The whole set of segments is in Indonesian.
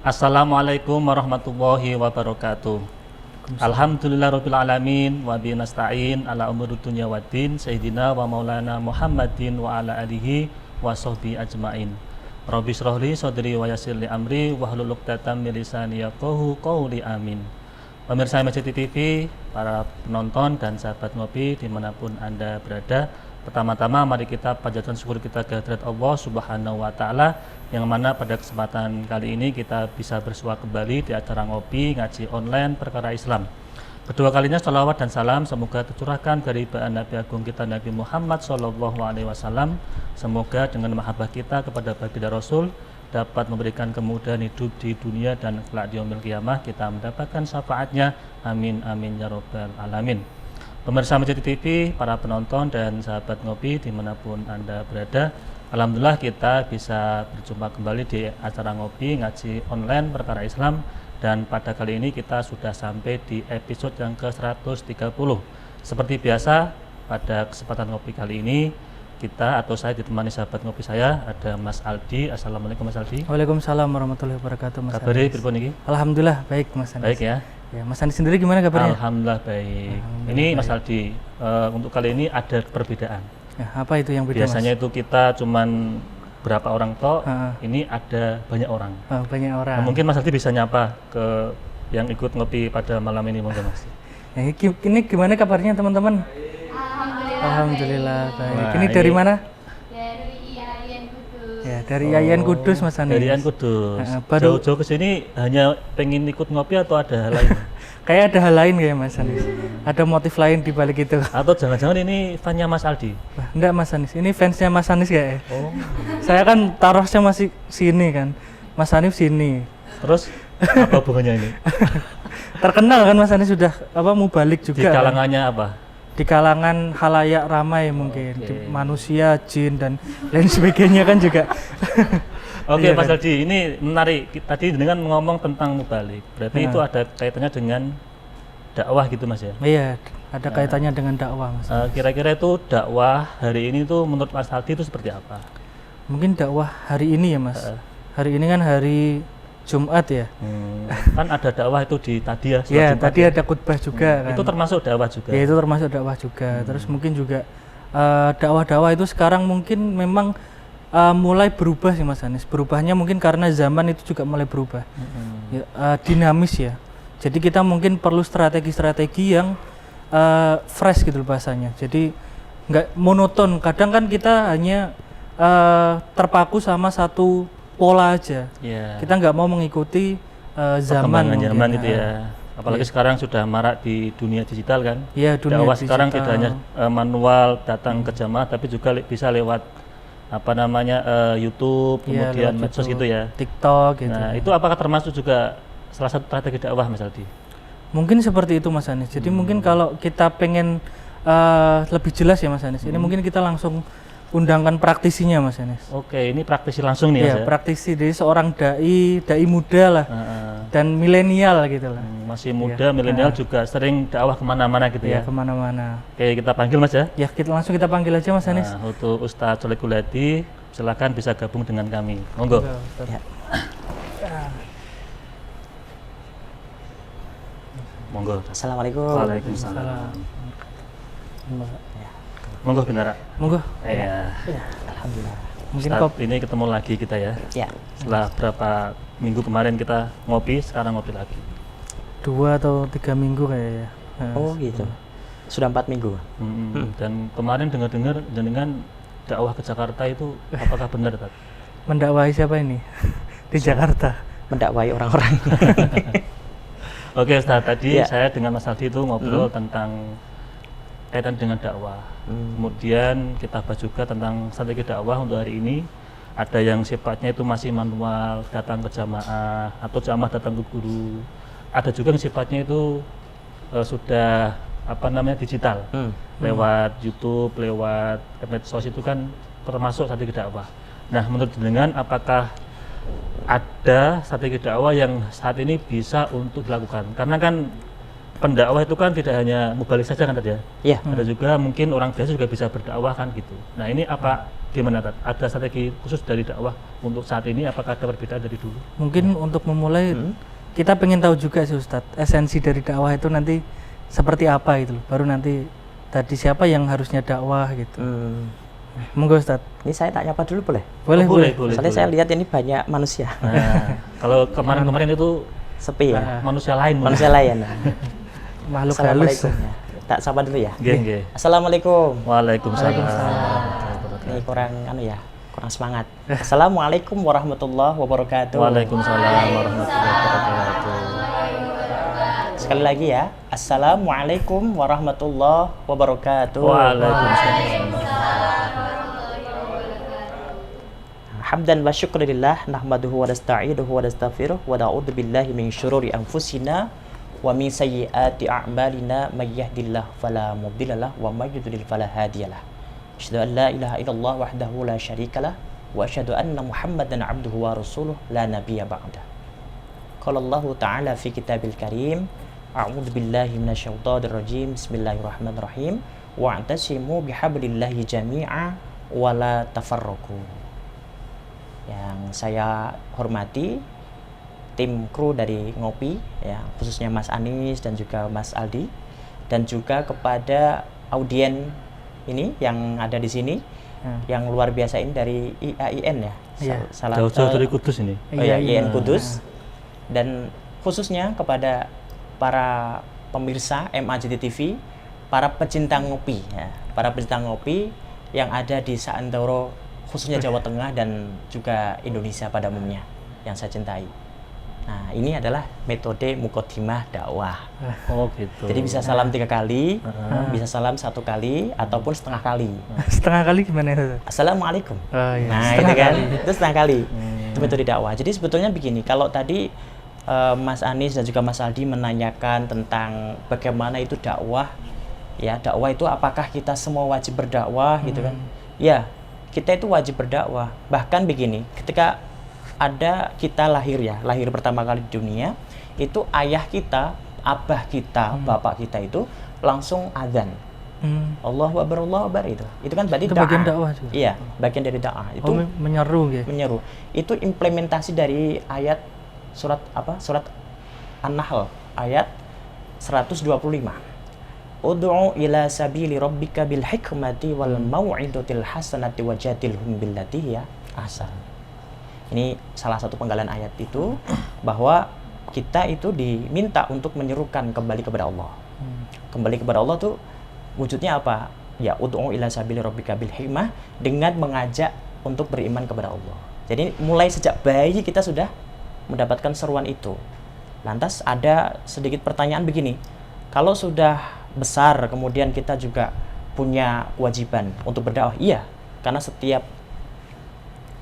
Assalamualaikum warahmatullahi wabarakatuh. Alhamdulillahirabbil alamin wa bihi nasta'in ala umuri dunya waddin sayyidina wa maulana Muhammadin wa ala alihi wa sahbihi ajmain. Rabbi shrah li sadri wa yassir li amri wahlul 'uqdatam min lisani yafqahu qawli amin. Pemirsa Masjid TV, para penonton dan sahabat ngopi dimanapun Anda berada, pertama-tama mari kita panjatkan syukur kita kehadirat Allah Subhanahu wa Ta'ala, yang mana pada kesempatan kali ini kita bisa bersua kembali di acara ngopi ngaji online perkara Islam. Kedua kalinya sholawat dan salam semoga tercurahkan dari Nabi Agung kita Nabi Muhammad SAW. Semoga dengan mahabbah kita kepada baginda Rasul dapat memberikan kemudahan hidup di dunia dan kelak di yaumil qiyamah kita mendapatkan syafaatnya. Amin amin ya rabbal alamin. Pemirsa Masjid TV, para penonton dan sahabat ngopi dimanapun Anda berada, alhamdulillah kita bisa berjumpa kembali di acara ngopi ngaji online perkara Islam, dan pada kali ini kita sudah sampai di episode yang ke-130. Seperti biasa pada kesempatan ngopi kali ini kita atau saya ditemani sahabat ngopi saya, ada Mas Aldi. Assalamualaikum Mas Aldi. Waalaikumsalam warahmatullahi wabarakatuh Mas. Kabarnya pripun iki? Alhamdulillah baik Mas Anis. Baik ya. Ya, Mas Anis sendiri gimana kabarnya? Alhamdulillah baik. Ini Mas Aldi, untuk kali ini ada perbedaan. Ya, apa itu yang beda? Biasanya Mas? itu kita cuman berapa orang toh, ini ada banyak orang. Banyak orang. Nah, mungkin Mas Aldi bisa nyapa ke yang ikut ngopi pada malam ini, monggo Mas. Ya, ini gimana kabarnya teman-teman? Alhamdulillah baik. Nah, ini dari mana? Dari IAIN Kudus. Ya, dari IAIN Kudus Mas Anis. Dari IAIN Kudus. Baru jauh-jauh ke sini hanya pengen ikut ngopi atau ada hal lain? kayak ada hal lain kayak Mas Anis. Ada motif lain di balik itu. Atau jangan-jangan ini fannya Mas Aldi? Enggak Mas Anis, ini fansnya Mas Anis kayak. Oh. Saya kan taruhnya masih sini kan. Mas Anis sini. Terus apa hubungannya ini? Terkenal kan Mas Anis sudah mau balik juga. Di kalangannya apa? Di kalangan halayak ramai mungkin, di manusia, jin dan lain sebagainya kan juga. Oke, Iya, Mas kan? Aldi, ini menarik. Tadi dengan ngomong tentang mubalik, berarti itu ada kaitannya dengan dakwah gitu Mas ya? Iya, ada kaitannya dengan dakwah Mas. Kira-kira itu dakwah hari ini tuh menurut Mas Aldi itu seperti apa? Mungkin dakwah hari ini ya Mas. Hari ini kan hari Jumat ya. Kan ada dakwah itu di tadi ya? Iya, Jumat tadi ya? ada khutbah juga kan. Itu termasuk dakwah juga? Ya, itu termasuk dakwah juga. Terus mungkin juga dakwah-dakwah itu sekarang mungkin memang mulai berubah sih Mas Anis. Berubahnya mungkin karena zaman itu juga mulai berubah. Ya, dinamis ya. Jadi kita mungkin perlu strategi-strategi yang fresh gitu loh bahasanya. Jadi nggak monoton. Kadang kan kita hanya terpaku sama satu pola aja. Yeah. Kita nggak mau mengikuti zaman mungkin. Zaman itu ya. Apalagi sekarang sudah marak di dunia digital kan. Iya, dunia dakwah digital. sekarang tidak hanya manual datang ke jamaah, tapi juga bisa lewat YouTube, Iya, kemudian lewat medsos YouTube, gitu ya. TikTok gitu. Nah, itu apakah termasuk juga salah satu strategi dakwah Mas Aldi? Mungkin seperti itu Mas Anis. Jadi mungkin kalau kita pengen lebih jelas ya Mas Anis, ini mungkin kita langsung undangkan praktisinya Mas Anis. Oke, ini praktisi langsung nih Iya, ya. praktisi dari seorang dai muda lah, dan milenial gitu lah. Masih muda, milenial juga sering dakwah kemana-mana gitu ya. Iya, kemana-mana. Oke, kita panggil Mas ya. Ya, kita panggil aja Mas Anis. Nah, untuk Ustadz Solekuladi, silakan bisa gabung dengan kami. Monggo. Ya. Monggo. Assalamualaikum. Waalaikumsalam. Monggo Binara. Monggo. Iya. Alhamdulillah. Mungkin Ustadz, ini ketemu lagi kita ya. Ya. Setelah berapa minggu kemarin kita ngopi, sekarang ngopi lagi. 2 atau 3 minggu kayaknya. Oh gitu. Sudah 4 minggu. Dan kemarin dengar-dengar dengan dakwah ke Jakarta itu apakah benar Tad? Mendakwahi siapa ini? Di Jakarta. Mendakwai orang-orang. Oke Ustadz, tadi Ya. saya dengan Mas Aldi itu ngobrol tentang kaitan dengan dakwah. Kemudian kita bahas juga tentang strategi dakwah untuk hari ini. Ada yang sifatnya itu masih manual, datang ke jamaah atau jamaah datang ke guru. Ada juga yang sifatnya itu sudah digital, lewat YouTube, lewat medsos, itu kan termasuk strategi dakwah. Nah, menurut jenengan apakah ada strategi dakwah yang saat ini bisa untuk dilakukan? Karena kan pendakwah itu kan tidak hanya mubalik saja kan tadi ya. Iya. Ada juga mungkin orang biasa juga bisa berdakwah kan gitu. Nah, ini apa gimana Tat? Ada strategi khusus dari dakwah untuk saat ini, apakah ada perbedaan dari dulu? Mungkin untuk memulai kita pengen tahu juga sih Ustadz, esensi dari dakwah itu nanti seperti apa gitu loh. Baru nanti tadi siapa yang harusnya dakwah gitu. Monggo Ustadz. Ini saya tak nyapa dulu boleh? Boleh, Oh, boleh. Soalnya saya lihat ini banyak manusia. Nah, kalau kemarin-kemarin itu Sepi ya. manusia lain. Manusia lain. Makhluk halus. Assalamualaikum ya. Tak sapa dulu ya. Nggih, nggih. Assalamualaikum. Waalaikumsalam. Ini kurang kurang semangat. Assalamualaikum warahmatullahi wabarakatuh. Waalaikumsalam warahmatullahi wabarakatuh. Sekali lagi ya. Assalamualaikum warahmatullahi wabarakatuh. Waalaikumsalam. Hamdan wa syukurillah nahmaduhu wa nasta'inuhu wa nastaghfiruh wa na'udzu billahi min syururi anfusina wa min sayyiati a'malina may yahdihillahu fala mudhillalah wa may yudlil fala hadiyalah. Asyhadu an la ilaha illallah wahdahu la syarikalah wa asyhadu anna Muhammadan 'abduhu wa rasuluh la nabiyya ba'dah. Qala Allah ta'ala fi kitabil karim a'udzu billahi minasyaitonir rajim bismillahirrahmanirrahim wa'tasimu bihablillahi jami'a wa la tafarraqu. Yang saya hormati tim kru dari Ngopi ya, khususnya Mas Anis dan juga Mas Aldi, dan juga kepada audien ini yang ada di sini yang luar biasa ini dari IAIN ya. Iya. Jauh-jauh dari Kudus ini. Oh ya, IAIN Kudus. Dan khususnya kepada para pemirsa MAJT TV, para pecinta ngopi ya, para pecinta ngopi yang ada di Saantoro, khususnya Jawa Tengah dan juga Indonesia pada umumnya yang saya cintai. Nah, ini adalah metode muqaddimah dakwah. Oh gitu. Jadi bisa salam 3 kali, bisa salam 1 kali, ataupun setengah kali. Setengah kali gimana itu? Assalamualaikum. Oh, iya. Nah, Setengah itu kan, kali. itu setengah kali. Itu metode dakwah. Jadi sebetulnya begini, kalau tadi Mas Anis dan juga Mas Aldi menanyakan tentang bagaimana itu dakwah, ya dakwah itu apakah kita semua wajib berdakwah gitu kan? Ya, kita itu wajib berdakwah. Bahkan begini, ketika ada kita lahir ya, lahir pertama kali di dunia, itu ayah kita, abah kita, bapak kita itu langsung azan. Allahu Akbar, Allahu Akbar itu. Itu kan berarti Itu dakwah. bagian dakwah juga. Iya, bagian dari dakwah. Itu Menyeru gitu. menyeru. Itu implementasi dari ayat surat apa? Surat An-Nahl ayat 125. Ud'u ila sabili rabbika bil hikmati wal mau'izatil hasanati wajadilhum billati hiya ahsan. Ini salah satu penggalan ayat itu, bahwa kita itu diminta untuk menyerukan kembali kepada Allah. Kembali kepada Allah tuh wujudnya apa? Ya, ud'u ila sabili rabbika bil hikmah, dengan mengajak untuk beriman kepada Allah. Jadi mulai sejak bayi kita sudah mendapatkan seruan itu. Lantas ada sedikit pertanyaan begini. Kalau sudah besar kemudian kita juga punya kewajiban untuk berdakwah? Iya, karena setiap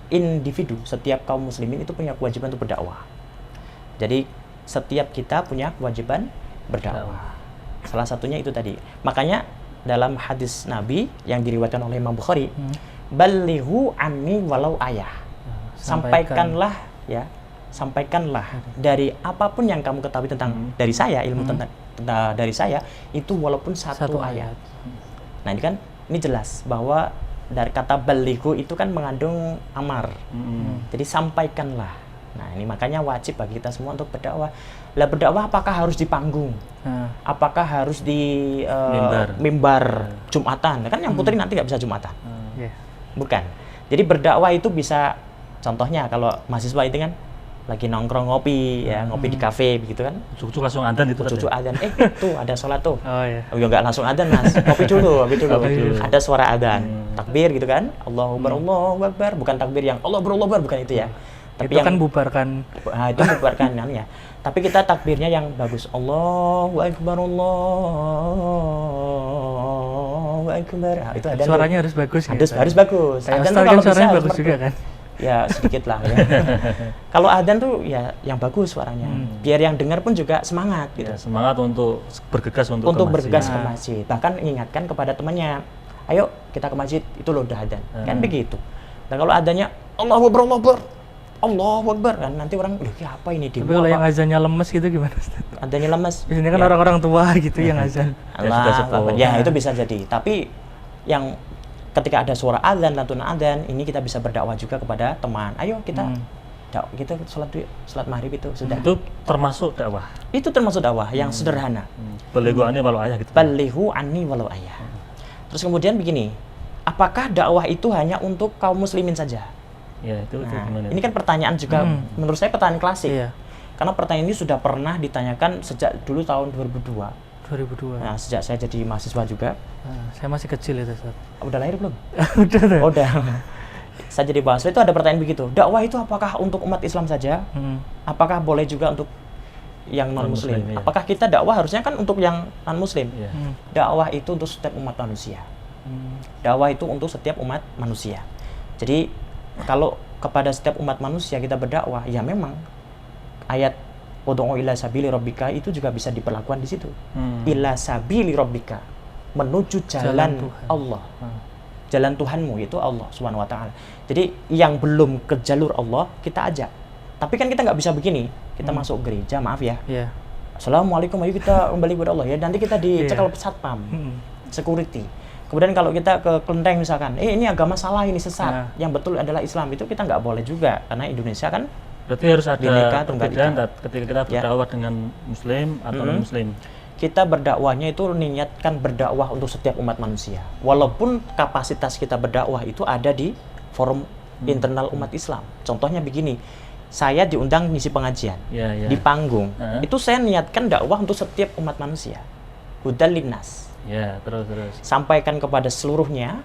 individu, setiap kaum muslimin itu punya kewajiban untuk berdakwah. Jadi setiap kita punya kewajiban berdakwah. Salah satunya itu tadi. Makanya dalam hadis Nabi yang diriwayatkan oleh Imam Bukhari, balighu anni walau ayah. Sampaikanlah ya, sampaikanlah dari apapun yang kamu ketahui tentang dari saya, ilmu tentang dari saya itu walaupun satu ayat. Nah, ini kan ini jelas bahwa dari kata balighu itu kan mengandung amar. Jadi sampaikanlah. Nah, ini makanya wajib bagi kita semua untuk berdakwah. Lah, berdakwah apakah harus di panggung? Apakah harus di mimbar Jumatan? Kan yang putri nanti nggak bisa Jumatan. Bukan. Jadi berdakwah itu bisa, contohnya kalau mahasiswa itu kan lagi nongkrong ngopi ya, ngopi di kafe begitu kan. Cucu langsung adzan itu. Cucu adzan. Tuh ada sholat tuh. Oh iya. Oh ya, nggak langsung adzan Mas. Ngopi dulu. Ada suara adzan. Takbir gitu kan. Allahu Akbar, Allahu Akbar. Bukan takbir yang Allah Akbar, bukan itu ya. Tapi itu kan bubarkan. Nah, itu bubarkan kan ya. Tapi kita takbirnya yang bagus. Allahu Akbar, Allahu Akbar. Nah, itu adzan. Suaranya harus bagus. Harus bagus. Adzan tuh kalau suaranya bagus juga kan. Ya sedikit lah ya. Kalau adzan tuh ya yang bagus suaranya, biar yang dengar pun juga semangat gitu. Ya, semangat untuk bergegas untuk bergegas ke masjid. Bahkan mengingatkan kepada temannya, ayo kita ke masjid, itu loh udah adzan. Kan begitu. Dan kalau adzannya Allahu Akbar, Allahu Akbar, Allahu Akbar, kan nanti orang, loh ya apa ini? Tapi kalau yang azannya lemes gitu gimana? Adzannya lemes. Biasanya kan orang-orang tua gitu yang azan. Allah, ya itu bisa jadi. Tapi yang ketika ada suara adzan, lantunan adzan, ini kita bisa berdakwah juga kepada teman. Ayo kita kita sholat maghrib itu sudah. Itu termasuk dakwah. Itu termasuk dakwah yang sederhana. Balighu anni walau ayah gitu. Balighu anni walau ayah. Terus kemudian begini, apakah dakwah itu hanya untuk kaum muslimin saja? Ya, itu Nah, gimana? ini kan pertanyaan juga menurut saya pertanyaan klasik. Iya. Karena pertanyaan ini sudah pernah ditanyakan sejak dulu tahun 2002. 2002. Nah, sejak saya jadi mahasiswa juga. Saya masih kecil itu, Ustaz. Udah lahir belum? Udah tuh. Oh, udah. Saya jadi mahasiswa itu ada pertanyaan begitu. Dakwah itu apakah untuk umat Islam saja? Apakah boleh juga untuk yang non-muslim? Non-muslim, iya. Apakah kita dakwah harusnya kan untuk yang non-muslim? Iya. Dakwah itu untuk setiap umat manusia. Dakwah itu untuk setiap umat manusia. Jadi kalau kepada setiap umat manusia kita berdakwah, ya memang ayat ud'u ila sabili rabbika itu juga bisa diperlakukan di situ. Ila sabili rabbika, menuju jalan Tuhan. Allah. Jalan Tuhanmu itu Allah Subhanahu wa taala. Jadi yang belum ke jalur Allah kita ajak. Tapi kan kita nggak bisa begini. Kita masuk gereja, maaf ya. Iya. Assalamualaikum, ayo kita kembali kepada Allah ya. Nanti kita dicekal satpam, security. Kemudian kalau kita ke kelenteng misalkan, ini agama salah, ini sesat. Yang betul adalah Islam, itu kita nggak boleh juga karena Indonesia kan. Berarti harus ada Bhinneka Tunggal perbedaan Ika. ketika kita berdakwah dengan muslim atau non muslim. Kita berdakwahnya itu niatkan berdakwah untuk setiap umat manusia. Walaupun kapasitas kita berdakwah itu ada di forum internal umat Islam. Contohnya begini, saya diundang ngisi pengajian Ya, ya. di panggung. Itu saya niatkan dakwah untuk setiap umat manusia. Hudal linnas. Ya, terus. Sampaikan kepada seluruhnya.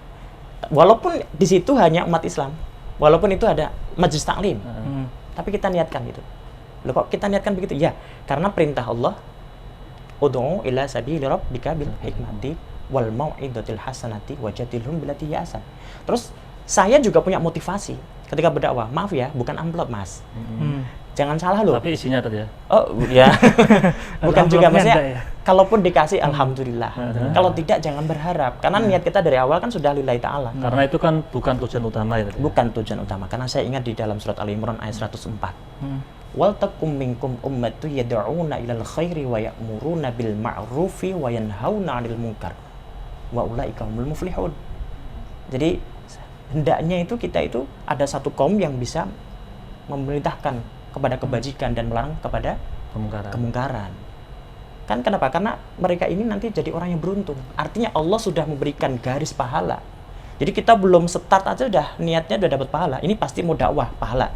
Walaupun di situ hanya umat Islam. Walaupun itu ada majelis taklim. Tapi kita niatkan itu. Loh, kok kita niatkan begitu? Ya, karena perintah Allah, ud'u ila sabili rabbika bil hikmati wal mau'izatil hasanati wajadilhum billati hiya ahsan. Terus saya juga punya motivasi ketika berdakwah. Maaf ya, bukan amplop, Mas. Jangan salah loh. Tapi isinya tadi ya. Oh, ya. Bukan juga, maksudnya enggak ya? kalaupun dikasih alhamdulillah. Kalau tidak jangan berharap. Karena niat kita dari awal kan sudah lillahi ta'ala. Karena itu kan bukan tujuan utama ya tadi. Bukan tujuan utama. Karena saya ingat di dalam surat Al-Imran ayat 104. Wal takum minkum ummatu yad'una ilal khairi wa ya'muruna bil ma'rufi wa yanhauna 'anil munkar wa ulaika humul muflihun. Jadi hendaknya itu kita itu ada satu kaum yang bisa memerintahkan kepada kebajikan dan melarang kepada kemungkaran. Kan kenapa? Karena mereka ini nanti jadi orang yang beruntung. Artinya Allah sudah memberikan garis pahala. Jadi kita belum start aja udah niatnya udah dapat pahala. Ini pasti mau dakwah pahala.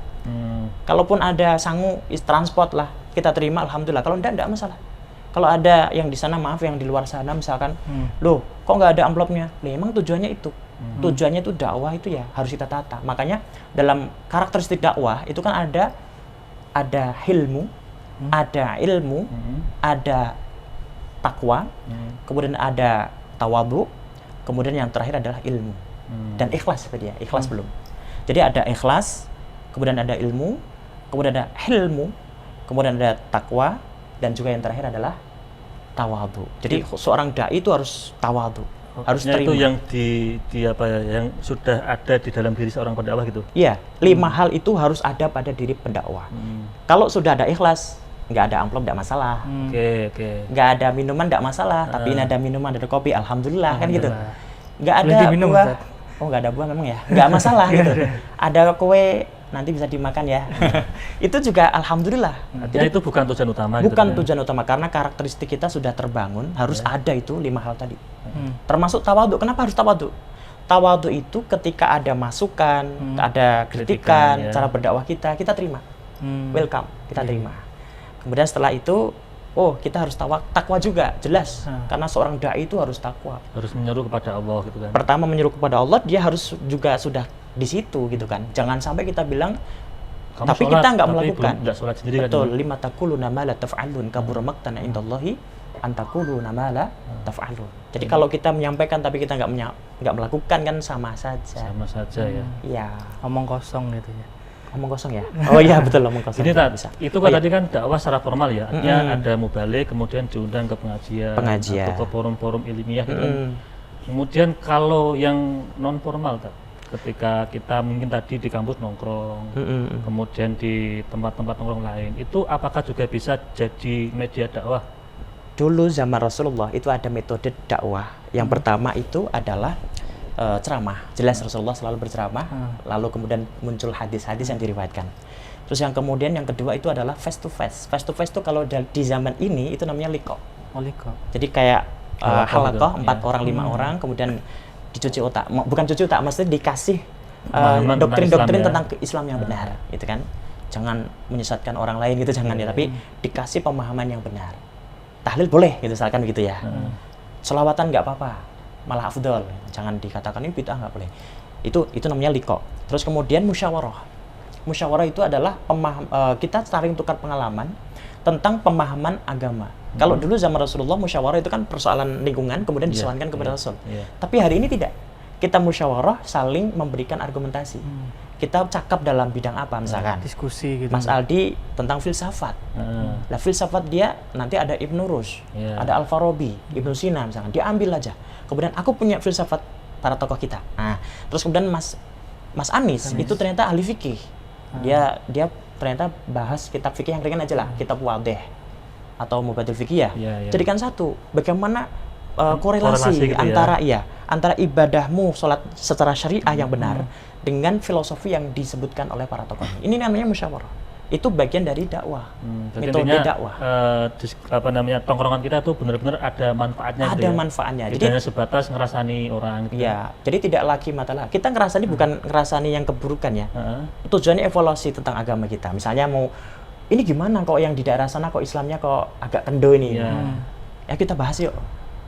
Kalaupun ada sangu transport lah, kita terima alhamdulillah. Kalau enggak masalah. Kalau ada yang di sana, maaf, yang di luar sana misalkan, loh kok nggak ada amplopnya? Loh, emang tujuannya itu. Tujuannya itu dakwah itu ya harus kita tata. Makanya dalam karakteristik dakwah itu kan ada ilmu, ada ilmu, ada takwa, kemudian ada tawadhu, kemudian yang terakhir adalah ilmu dan ikhlas tadi ya. Ikhlas belum. Jadi ada ikhlas, kemudian ada ilmu, kemudian ada hilmu, kemudian ada takwa, dan juga yang terakhir adalah tawadhu. Jadi seorang dai itu harus tawadhu, harus terima. Itu yang di apa ya, yang sudah ada di dalam diri seorang pendakwah gitu. Iya, 5 hal itu harus ada pada diri pendakwah. Kalau sudah ada ikhlas, nggak ada amplop nggak masalah. Oke. Nggak ada minuman nggak masalah, tapi ini ada minuman, ada kopi, alhamdulillah kan gitu. Nggak ada diminum, buah. Ustaz. Oh, nggak ada buah memang ya, nggak masalah gitu. Ada kue, nanti bisa dimakan ya. Itu juga alhamdulillah. Artinya itu bukan tujuan utama. Bukan gitu, tujuan utama, karena karakteristik kita sudah terbangun, harus ada itu 5 hal tadi. Termasuk tawadhu. Kenapa harus tawadhu? Tawadhu itu ketika ada masukan, ada kritikan, ya. cara berdakwah kita terima. Welcome, kita terima. Kemudian setelah itu, kita harus takwa juga, jelas. Karena seorang dai itu harus takwa. Harus menyeru kepada Allah gitu kan. Pertama menyeru kepada Allah, dia harus juga sudah di situ gitu kan. Jangan sampai kita bilang Kamu tapi sholat, kita nggak tapi melakukan. belum- nggak sholat sendiri kan. Betul, lima taquluna ma la taf'alun kabura maqtana indallahi an taquluna ma la taf'alun. Jadi kalau kita menyampaikan tapi kita nggak melakukan kan sama saja. Sama saja ya. Iya. Omong kosong gitu ya. Omong kosong ya. Oh iya betul, omong kosong. Ini bisa. itu kan tadi kan dakwah secara formal ya. Artinya ada mubalik, kemudian diundang ke pengajian, atau ke forum-forum ilmiah gitu. Kemudian kalau yang non formal ketika kita mungkin tadi di kampus nongkrong, kemudian di tempat-tempat nongkrong lain, itu apakah juga bisa jadi media dakwah? Dulu zaman Rasulullah itu ada metode dakwah. Yang pertama itu adalah ceramah. Jelas Rasulullah selalu berceramah, lalu kemudian muncul hadis-hadis yang diriwayatkan. Terus yang kemudian yang kedua itu adalah face to face. Face to face itu kalau di zaman ini itu namanya liqa. Liqa. Jadi kayak halaqah 4 ya. orang 5 orang kemudian dicuci otak. Bukan cuci otak, maksudnya dikasih Pemahaman doktrin-doktrin tentang tentang Islam yang benar, gitu kan. Jangan menyesatkan orang lain gitu, jangan ya, tapi dikasih pemahaman yang benar. Tahlil boleh gitu, misalkan begitu ya. Selawatan nggak apa-apa, malah afdol. Jangan dikatakan ini bid'ah, nggak boleh. Itu namanya liqa. Terus kemudian musyawarah. Musyawarah itu adalah kita saling tukar pengalaman tentang pemahaman agama. Kalau dulu zaman Rasulullah musyawarah itu kan persoalan lingkungan kemudian disewankan kepada Rasul. Tapi hari ini tidak. Kita musyawarah saling memberikan argumentasi. Kita cakap dalam bidang apa misalkan. Diskusi gitu. Mas Aldi tentang filsafat. Nah, filsafat dia nanti ada Ibnu Rushd, ada Al-Farabi, Ibnu Sina misalkan. Dia ambil aja. Kemudian aku punya filsafat para tokoh kita. Nah, terus kemudian Mas Anis itu ternyata ahli fikih. Dia ternyata bahas kitab fikih yang ringan aja lah, kitab Wadih atau Mubadil Fikih ya. Jadikan satu, bagaimana korelasi gitu antara ibadahmu sholat secara syariah yang benar dengan filosofi yang disebutkan oleh para tokoh. Ini namanya musyawarah. Itu bagian dari dakwah, metode dakwah. Tongkrongan kita tuh benar-benar ada manfaatnya. Ada manfaatnya. Jadi hanya sebatas ngerasani orang. Gitu. Ya, jadi tidak lagi masalah. Kita ngerasani bukan ngerasani yang keburukan ya. Tujuannya evaluasi tentang agama kita. Misalnya mau ini gimana kok yang di daerah sana kok Islamnya kok agak kendo ini. Ya kita bahas yuk.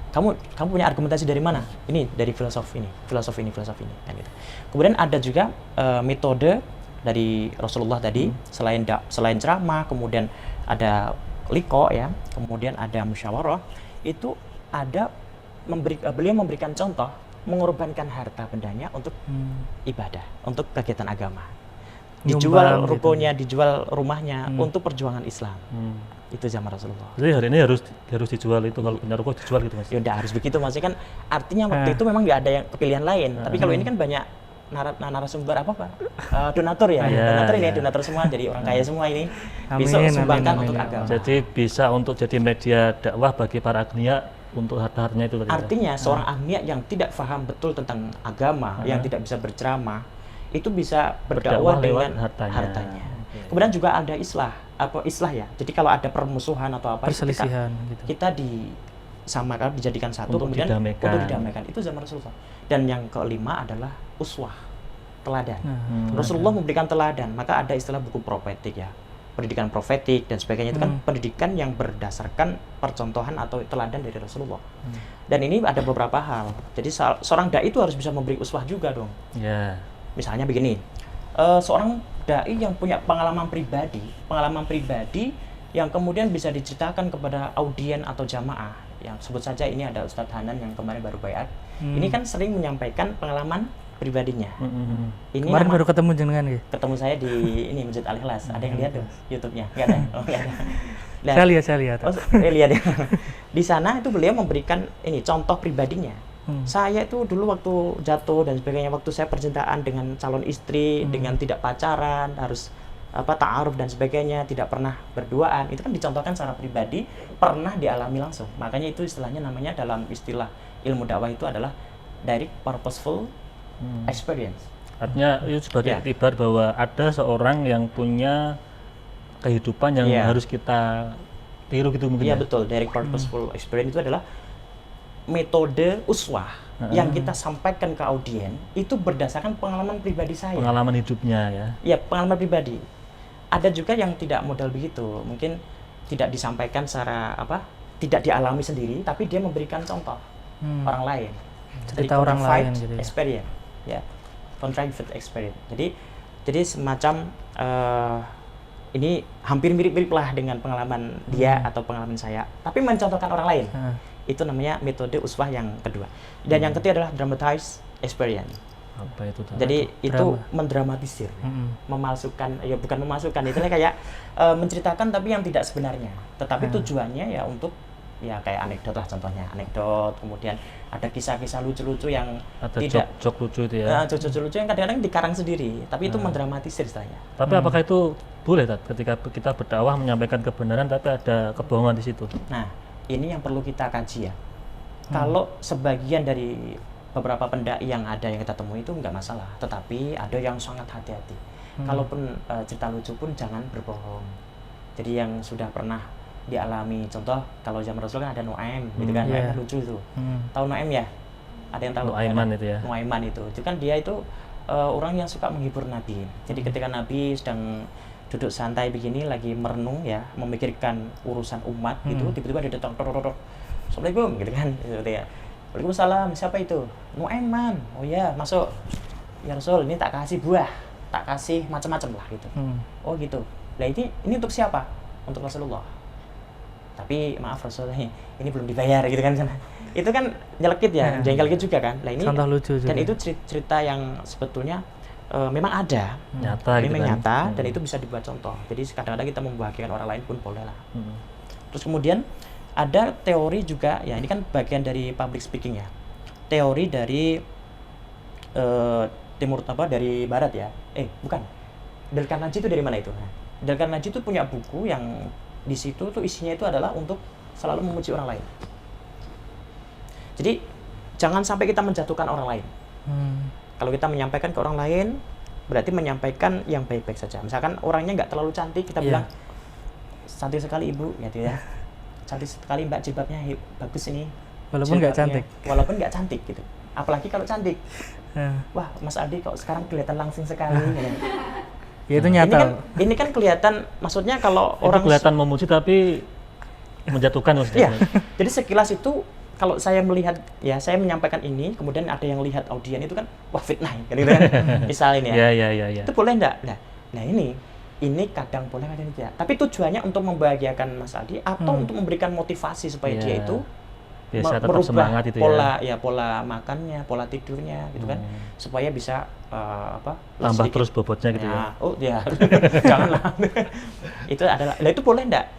Kamu punya argumentasi dari mana? Ini dari filosofi ini kan gitu. Kemudian ada juga metode dari Rasulullah tadi, selain ceramah, kemudian ada liqa ya, kemudian ada musyawarah, itu ada beliau memberikan contoh mengorbankan harta bendanya untuk ibadah, untuk kegiatan agama. Dijual rukonya, dijual rumahnya untuk perjuangan Islam. Itu zaman Rasulullah. Jadi hari ini harus dijual itu, kalau punya ruko dijual gitu Mas. Ya udah harus begitu maksudnya kan, artinya waktu itu memang nggak ada yang pilihan lain. Tapi kalau ini kan banyak narasumber donatur ya, donatur semua, jadi orang kaya semua ini bisa sumbangkan untuk agama. Jadi bisa untuk jadi media dakwah bagi para agniya untuk harta-hartanya itu tadi. Artinya seorang agniya yang tidak paham betul tentang agama, yang tidak bisa berceramah, itu bisa berdakwah dengan hartanya. Kemudian juga ada islah ya. Jadi kalau ada permusuhan atau apa, perselisihan kita disamakan, dijadikan satu, untuk kemudian didamaikan. Untuk didamaikan. Itu zaman Rasulullah. Dan yang kelima adalah uswah, teladan. Rasulullah memberikan teladan, maka ada istilah buku profetik ya. Pendidikan profetik dan sebagainya itu kan pendidikan yang berdasarkan percontohan atau teladan dari Rasulullah. Dan ini ada beberapa hal. Jadi seorang dai itu harus bisa memberi uswah juga dong. Misalnya begini, seorang dai yang punya pengalaman pribadi yang kemudian bisa diceritakan kepada audien atau jamaah. Yang sebut saja ini ada Ustadz Hanan yang kemarin baru baiat. Ini kan sering menyampaikan pengalaman pribadinya. Ini kemarin baru ketemu jenengan ya? Ketemu saya di ini Masjid Al-Ikhlas. Ada yang lihat tuh YouTube-nya? Enggak ada. Oh, enggak ada. Nah, saya lihat. Oh, lihat ya. Di sana itu beliau memberikan ini contoh pribadinya. Saya itu dulu waktu jatuh dan sebagainya, waktu saya percintaan dengan calon istri, dengan tidak pacaran, harus ta'aruf dan sebagainya, tidak pernah berduaan, itu kan dicontohkan secara pribadi, pernah dialami langsung. Makanya itu istilahnya namanya dalam istilah ilmu dakwah itu adalah direct purposeful experience. Artinya itu sebagai iktibar bahwa ada seorang yang punya kehidupan yang harus kita tiru gitu mungkin. Iya betul, direct purposeful experience itu adalah metode uswah yang kita sampaikan ke audien itu berdasarkan pengalaman pribadi saya. Pengalaman hidupnya ya. Iya, pengalaman pribadi. Ada juga yang tidak modal begitu, mungkin tidak disampaikan secara tidak dialami sendiri, tapi dia memberikan contoh orang lain. Cerita orang lain gitu ya. Experience, ya. Contrived experience. Jadi semacam ini hampir mirip-mirip lah dengan pengalaman dia atau pengalaman saya, tapi mencontohkan orang lain. Itu namanya metode uswah yang kedua. Dan yang ketiga adalah dramatized experience. Apa itu? Jadi itu mendramatisir, memalsukan, ya bukan memasukkan, itu kayak menceritakan tapi yang tidak sebenarnya. Tetapi tujuannya ya untuk ya kayak anekdot lah contohnya, anekdot, kemudian ada kisah-kisah lucu-lucu yang ada tidak jok lucu itu ya. Jok lucu yang kadang-kadang dikarang sendiri, tapi itu mendramatisir istilahnya. Tapi apakah itu boleh ketika kita berdakwah menyampaikan kebenaran tapi ada kebohongan di situ? Nah, ini yang perlu kita kaji ya. Kalau sebagian dari beberapa pendai yang ada yang kita temui itu nggak masalah, tetapi ada yang sangat hati-hati. Kalaupun cerita lucu pun jangan berbohong. Jadi yang sudah pernah dialami, contoh kalau zaman Rasul kan ada Nuaim gitu kan, Nuaim kan lucu itu. Tahu Nuaim ya? Ada yang tahu? Nuaiman itu ya. Nuaiman itu kan dia itu orang yang suka menghibur Nabi. Jadi ketika Nabi sedang duduk santai begini lagi merenung ya, memikirkan urusan umat gitu, tiba-tiba dia datang, Assalamualaikum gitu kan, gitu ya. Waalaikumsalam, siapa itu? Nuaiman. Oh ya, masuk. Ya Rasul, ini tak kasih buah, tak kasih macam-macam lah gitu. Oh gitu. Lah ini untuk siapa? Untuk Rasulullah. Tapi maaf Rasul, ini belum dibayar gitu kan. Itu kan nyelekit ya, jengkel juga kan. Lah ini contoh lucu juga. Dan itu cerita yang sebetulnya memang ada, nyata gitu memang kan. nyata, dan itu bisa dibuat contoh. Jadi kadang-kadang kita membahagiakan orang lain pun boleh lah. Terus kemudian ada teori juga, ya ini kan bagian dari public speaking ya. Teori dari timur dari barat ya. Bukan. Dale Carnegie itu dari mana itu? Nah, Dale Carnegie itu punya buku yang di situ tuh isinya itu adalah untuk selalu memuji orang lain. Jadi jangan sampai kita menjatuhkan orang lain. Kalau kita menyampaikan ke orang lain, berarti menyampaikan yang baik-baik saja. Misalkan orangnya nggak terlalu cantik, kita bilang cantik sekali ibu, gitu ya. Cantik sekali mbak, jilbabnya bagus ini. Walaupun nggak cantik. Walaupun nggak cantik gitu. Apalagi kalau cantik. Wah, Mas Aldi kok sekarang kelihatan langsing sekali. Gitu. Ya itu nyata. Ini kan kelihatan, maksudnya kalau Itu orang kelihatan memuji tapi menjatuhkan maksudnya. Iya. Jadi sekilas itu kalau saya melihat, ya saya menyampaikan ini, kemudian ada yang lihat audien itu kan, wah fitnah, gitu kan. Misalnya ya. Iya. Itu boleh enggak? Nah ini kadang boleh, kadang tidak. Tapi tujuannya untuk membahagiakan Mas Aldi atau untuk memberikan motivasi supaya dia itu biasa tetap merubah semangat itu pola makannya, pola tidurnya, gitu kan, supaya bisa tambah terus bobotnya gitu ya. Oh ya, janganlah. Itu adalah, itu boleh enggak?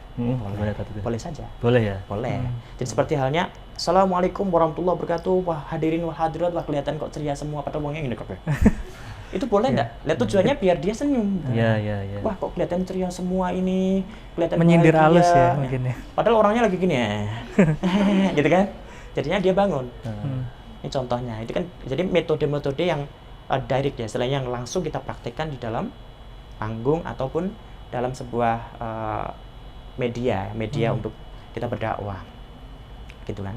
Boleh saja. Boleh ya? Boleh. Jadi seperti halnya, Assalamualaikum warahmatullahi wabarakatuh. Wah hadirin wal hadirat, wah kelihatan kok ceria semua, pada wongnya gini kok. Itu boleh enggak? Lihat tujuannya biar dia senyum. Iya. Wah kok kelihatan ceria semua ini, kelihatan menyindir bahagia. halus ya mungkin ya. Padahal orangnya lagi gini ya. Gitu kan? Jadinya dia bangun. Ini contohnya. Itu kan jadi metode-metode yang direct ya, selain yang langsung kita praktekkan di dalam panggung ataupun dalam sebuah media untuk kita berdakwah. Gitu kan.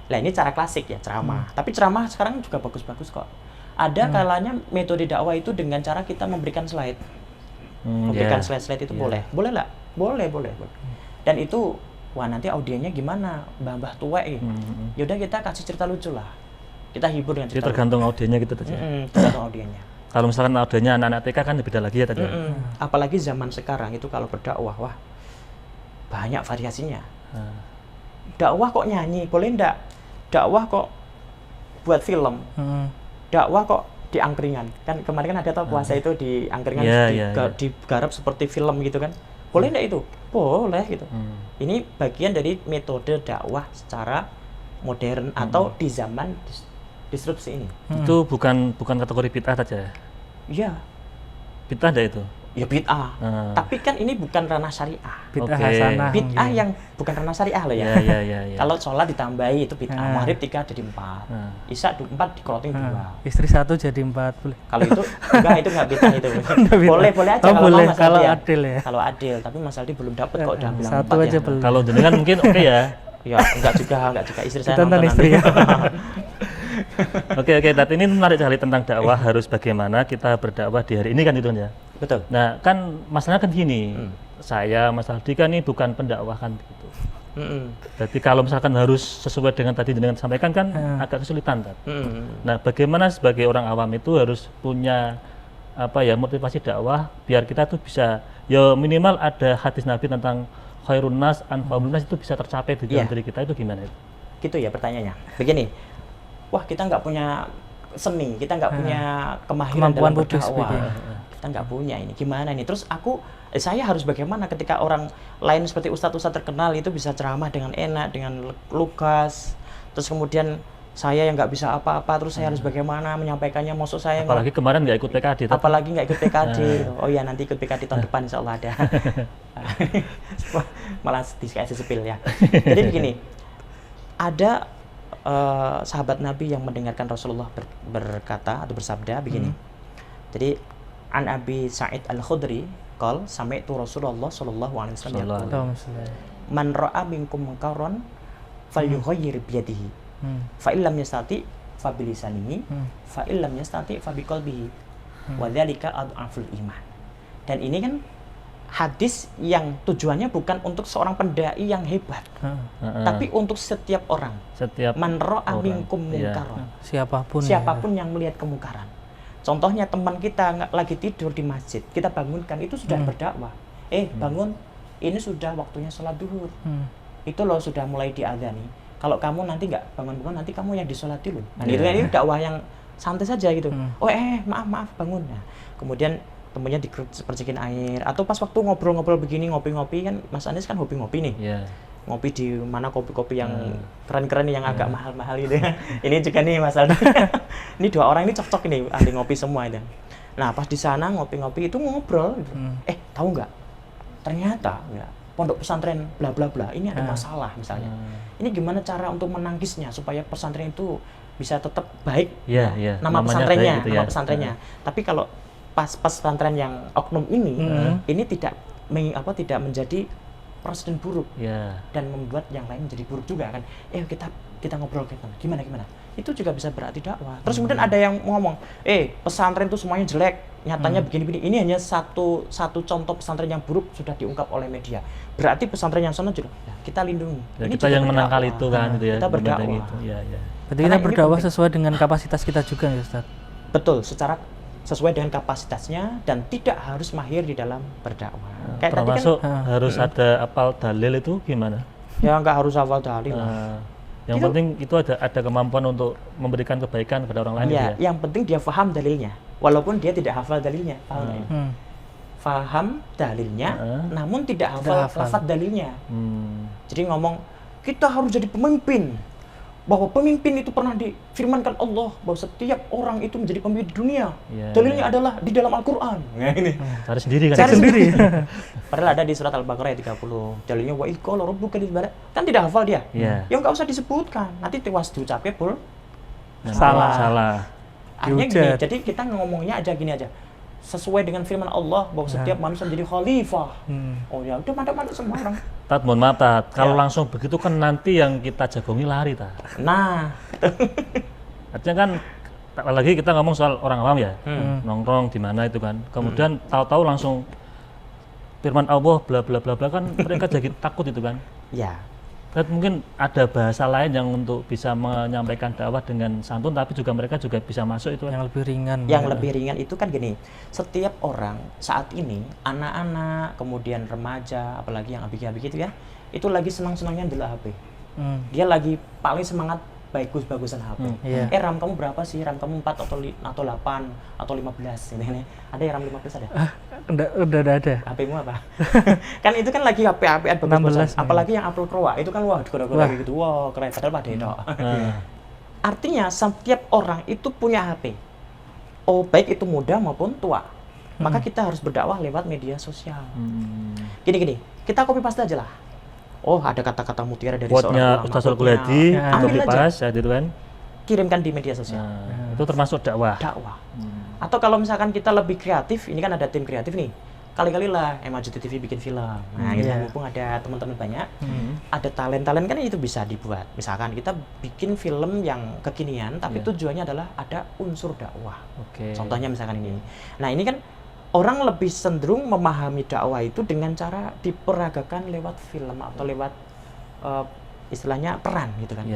Lah ini cara klasik ya, ceramah. Tapi ceramah sekarang juga bagus-bagus kok. Ada kalanya metode dakwah itu dengan cara kita memberikan slide. Memberikan slide-slide itu boleh. Boleh lah? Boleh. Dan itu, wah nanti audiennya gimana? Mbah-mbah tua Yaudah kita kasih cerita lucu lah. Kita hibur dengan cerita. Jadi tergantung audiennya gitu tadi. Tergantung audiennya. Kalau misalkan audiennya anak-anak TK kan beda lagi ya tadi. Apalagi zaman sekarang itu kalau berdakwah, wah banyak variasinya. Dakwah kok nyanyi, boleh enggak? Dakwah kok buat film. Dakwah kok di angkringan. Kan kemarin kan ada tau puasa itu di angkringan digarap seperti film gitu kan. Boleh enggak itu? Boleh gitu. Ini bagian dari metode dakwah secara modern atau di zaman disrupsi ini. Itu bukan kategori bid'ah saja. Iya. Bid'ah enggak itu? Ya bid'ah. Tapi kan ini bukan ranah syariah. Bid'ah hasanah. Bid'ah yang bukan ranah syariah loh ya. Iya. Kalau sholat ditambahi itu bid'ah. Maghrib 3 jadi 4. Isya 4 dikroting 2. Istri 1 jadi 4 boleh. Kalau itu itu enggak bid'ah itu. boleh aja boleh kalau ya. Adil ya. Kalau adil, tapi Mas Aldi belum dapat kok udah bilang 1 4 aja ya. belum. Kalau jenengan mungkin oke ya. Ya, enggak juga istri saya Tonton nonton istri nanti. Oke, tadi ini menarik sekali tentang dakwah harus bagaimana kita berdakwah di hari ini kan itu ya. Betul. Nah, kan masalahnya kan gini. Saya Mas Aldi kan ini bukan pendakwah kan gitu. Jadi kalau misalkan harus sesuai dengan tadi dengan sampaikan kan agak kesulitan kan. Nah, bagaimana sebagai orang awam itu harus punya motivasi dakwah biar kita tuh bisa ya minimal ada hadis Nabi tentang khairun nas anfa'un nas itu bisa tercapai di dalam diri kita, itu gimana itu? Gitu ya pertanyaannya. Begini. Wah, kita nggak punya seni, kita nggak punya kemahiran dalam berdakwah. Kita nggak punya ini. Gimana ini? Terus saya harus bagaimana ketika orang lain seperti ustadz-ustadz terkenal itu bisa ceramah dengan enak, dengan lugas. Terus kemudian saya yang nggak bisa apa-apa, terus saya harus bagaimana menyampaikannya? Maksud saya apalagi kemarin nggak ikut PKD. Apalagi nggak ikut PKD. Oh iya, nanti ikut PKD tahun depan insya Allah ada. Malah dikasih sepil ya. Jadi begini, ada sahabat Nabi yang mendengarkan Rasulullah berkata atau bersabda begini. Jadi an Abi Sa'id Al-Khudri qol sami'tu Rasulullah sallallahu alaihi wasallam yaqul man ra'a minkum munkaran falyughayyir biyadihi fa illam yastati fa bilisanihi fa illam yastati fa biqalbihi wa dzalika adhaful iman. Dan ini kan hadis yang tujuannya bukan untuk seorang pendai yang hebat, tapi untuk setiap orang. Setiap Man ra'a orang, minkum iya. munkaran. Siapapun Yang melihat kemungkaran. Contohnya teman kita lagi tidur di masjid, kita bangunkan, itu sudah berdakwah. Bangun, ini sudah waktunya sholat duhur. Itu loh sudah mulai diadzani. Kalau kamu nanti nggak bangun-bangun, nanti kamu yang disolat dulu. Nah, itu kan ini dakwah yang santai saja gitu. Maaf bangun. Nah, kemudian temennya dipercikin air, atau pas waktu ngobrol-ngobrol begini, ngopi-ngopi, kan Mas Anies kan hobi ngopi nih. Ngopi di mana kopi-kopi yang keren-keren, yang agak mahal-mahal gitu ya. Ini juga nih Mas Aldo. Ini dua orang ini cocok ini, ahli ngopi semua itu. Nah, pas di sana ngopi-ngopi itu ngobrol gitu. Tahu nggak? Ternyata ya, pondok pesantren bla bla bla ini ada masalah misalnya. Ini gimana cara untuk menangkisnya supaya pesantren itu bisa tetap baik? Nama pesantrennya, baik gitu nama pesantrennya. Tapi kalau pas pesantren yang oknum ini tidak menjadi presiden buruk dan membuat yang lain menjadi buruk juga kan. Kita ngobrol gimana itu juga bisa berarti dakwah. Terus kemudian ada yang ngomong pesantren itu semuanya jelek, nyatanya begini-begini. Ini hanya satu contoh pesantren yang buruk sudah diungkap oleh media, berarti pesantren yang sana juga kita lindungi. Ya, ini kita yang menangkal itu kan gitu ya, kita berdakwah gitu. Berarti kita berdakwah sesuai dengan kapasitas kita juga ya Ustaz. Betul, sesuai dengan kapasitasnya dan tidak harus mahir di dalam berdakwah. Kayak termasuk tadi kan, harus ada apal dalil itu gimana? Ya nggak harus hafal dalil. Yang penting itu ada kemampuan untuk memberikan kebaikan kepada orang lain. Ya, yang penting dia paham dalilnya, walaupun dia tidak hafal dalilnya. Paham dalilnya, namun tidak hafal lafaz dalilnya. Jadi ngomong kita harus jadi pemimpin. Bahwa pemimpin itu pernah difirmankan Allah bahwa setiap orang itu menjadi pemimpin di dunia. Dalilnya adalah di dalam Al-Qur'an. Nah, ini. Cari sendiri kan? Cari sendiri. Padahal ada di surat Al-Baqarah ayat 30. Dalilnya wa idh qala rabbuka lil malaikati. Kan tidak hafal dia. Ya enggak usah disebutkan. Nanti tewas diucapnya salah. Artinya gini, jadi kita ngomongnya aja gini aja. Sesuai dengan firman Allah bahwa setiap manusia menjadi khalifah. Oh ya, udah mantap semua orang. Tat, mohon maaf Tat, kalau langsung begitu kan nanti yang kita jagongi lari Tat. Nah, artinya kan apalagi kita ngomong soal orang awam ya, nongkrong di mana itu kan. Kemudian tahu-tahu langsung firman Allah bla bla bla bla kan mereka jadi takut itu kan. Ya. Dan mungkin ada bahasa lain yang untuk bisa menyampaikan dakwah dengan santun, tapi juga mereka juga bisa masuk itu yang lebih ringan. Yang lebih ringan itu kan gini, setiap orang saat ini, anak-anak, kemudian remaja, apalagi yang abg-abg itu ya, itu lagi senang-senangnya adalah HP. Dia lagi paling semangat bagus-bagusan HP. RAM kamu berapa sih? RAM kamu 4 atau 8 atau 15 ini. Ada yang RAM 15 ada? Udah ada. HP-mu apa? Kan itu kan lagi HP-an bagus-bagusan. Apalagi yang Apple Pro itu kan wah gitu. Wah, keren padahal pada itu. Artinya setiap orang itu punya HP. Baik itu muda maupun tua. Maka kita harus berdakwah lewat media sosial. Gini, kita copy paste aja lah. Ada kata-kata mutiara dari seorang ulama. Ustaz Al-Quladi, copy paste gitu kan. Kirimkan di media sosial. Itu termasuk dakwah. Atau kalau misalkan kita lebih kreatif, ini kan ada tim kreatif nih. Kali-kali lah Maju TV bikin film. Nah, mumpung ada teman-teman banyak, ada talent kan itu bisa dibuat. Misalkan kita bikin film yang kekinian, tapi tujuannya adalah ada unsur dakwah. Contohnya misalkan ini. Nah, ini kan orang lebih cenderung memahami dakwah itu dengan cara diperagakan lewat film atau lewat istilahnya peran gitu kan.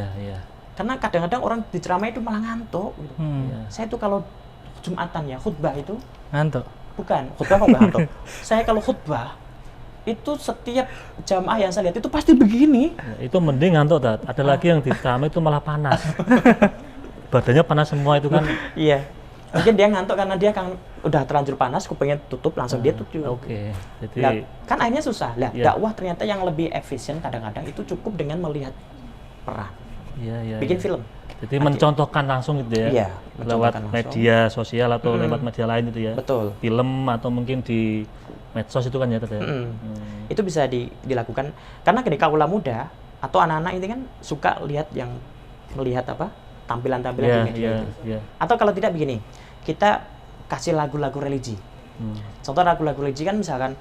Karena kadang-kadang orang diceramai itu malah ngantuk gitu. Saya tuh kalau Jumatan ya khutbah itu ngantuk. Bukan, khutbah kok nggak ngantuk. Saya kalau khutbah itu setiap jamaah yang saya lihat itu pasti begini. Itu mending ngantuk Tat. Ada lagi yang diceramai itu malah panas. Badannya panas semua itu kan. Iya. Mungkin dia ngantuk karena dia kan udah terlanjur panas, kupingnya tutup langsung dia tutup. Jadi kan akhirnya susah. Dakwah ternyata yang lebih efisien kadang-kadang itu cukup dengan melihat peran. Bikin film. Jadi mencontohkan langsung gitu ya, lewat media sosial atau lewat media lain itu ya. Betul. Film atau mungkin di medsos itu kan ya Tat ya. Itu bisa dilakukan karena ketika kaula muda atau anak-anak ini kan suka lihat yang melihat apa tampilan-tampilan Iya, di media iya, itu. iya. Atau kalau tidak begini, kita kasih lagu-lagu religi. Contoh lagu-lagu religi kan misalkan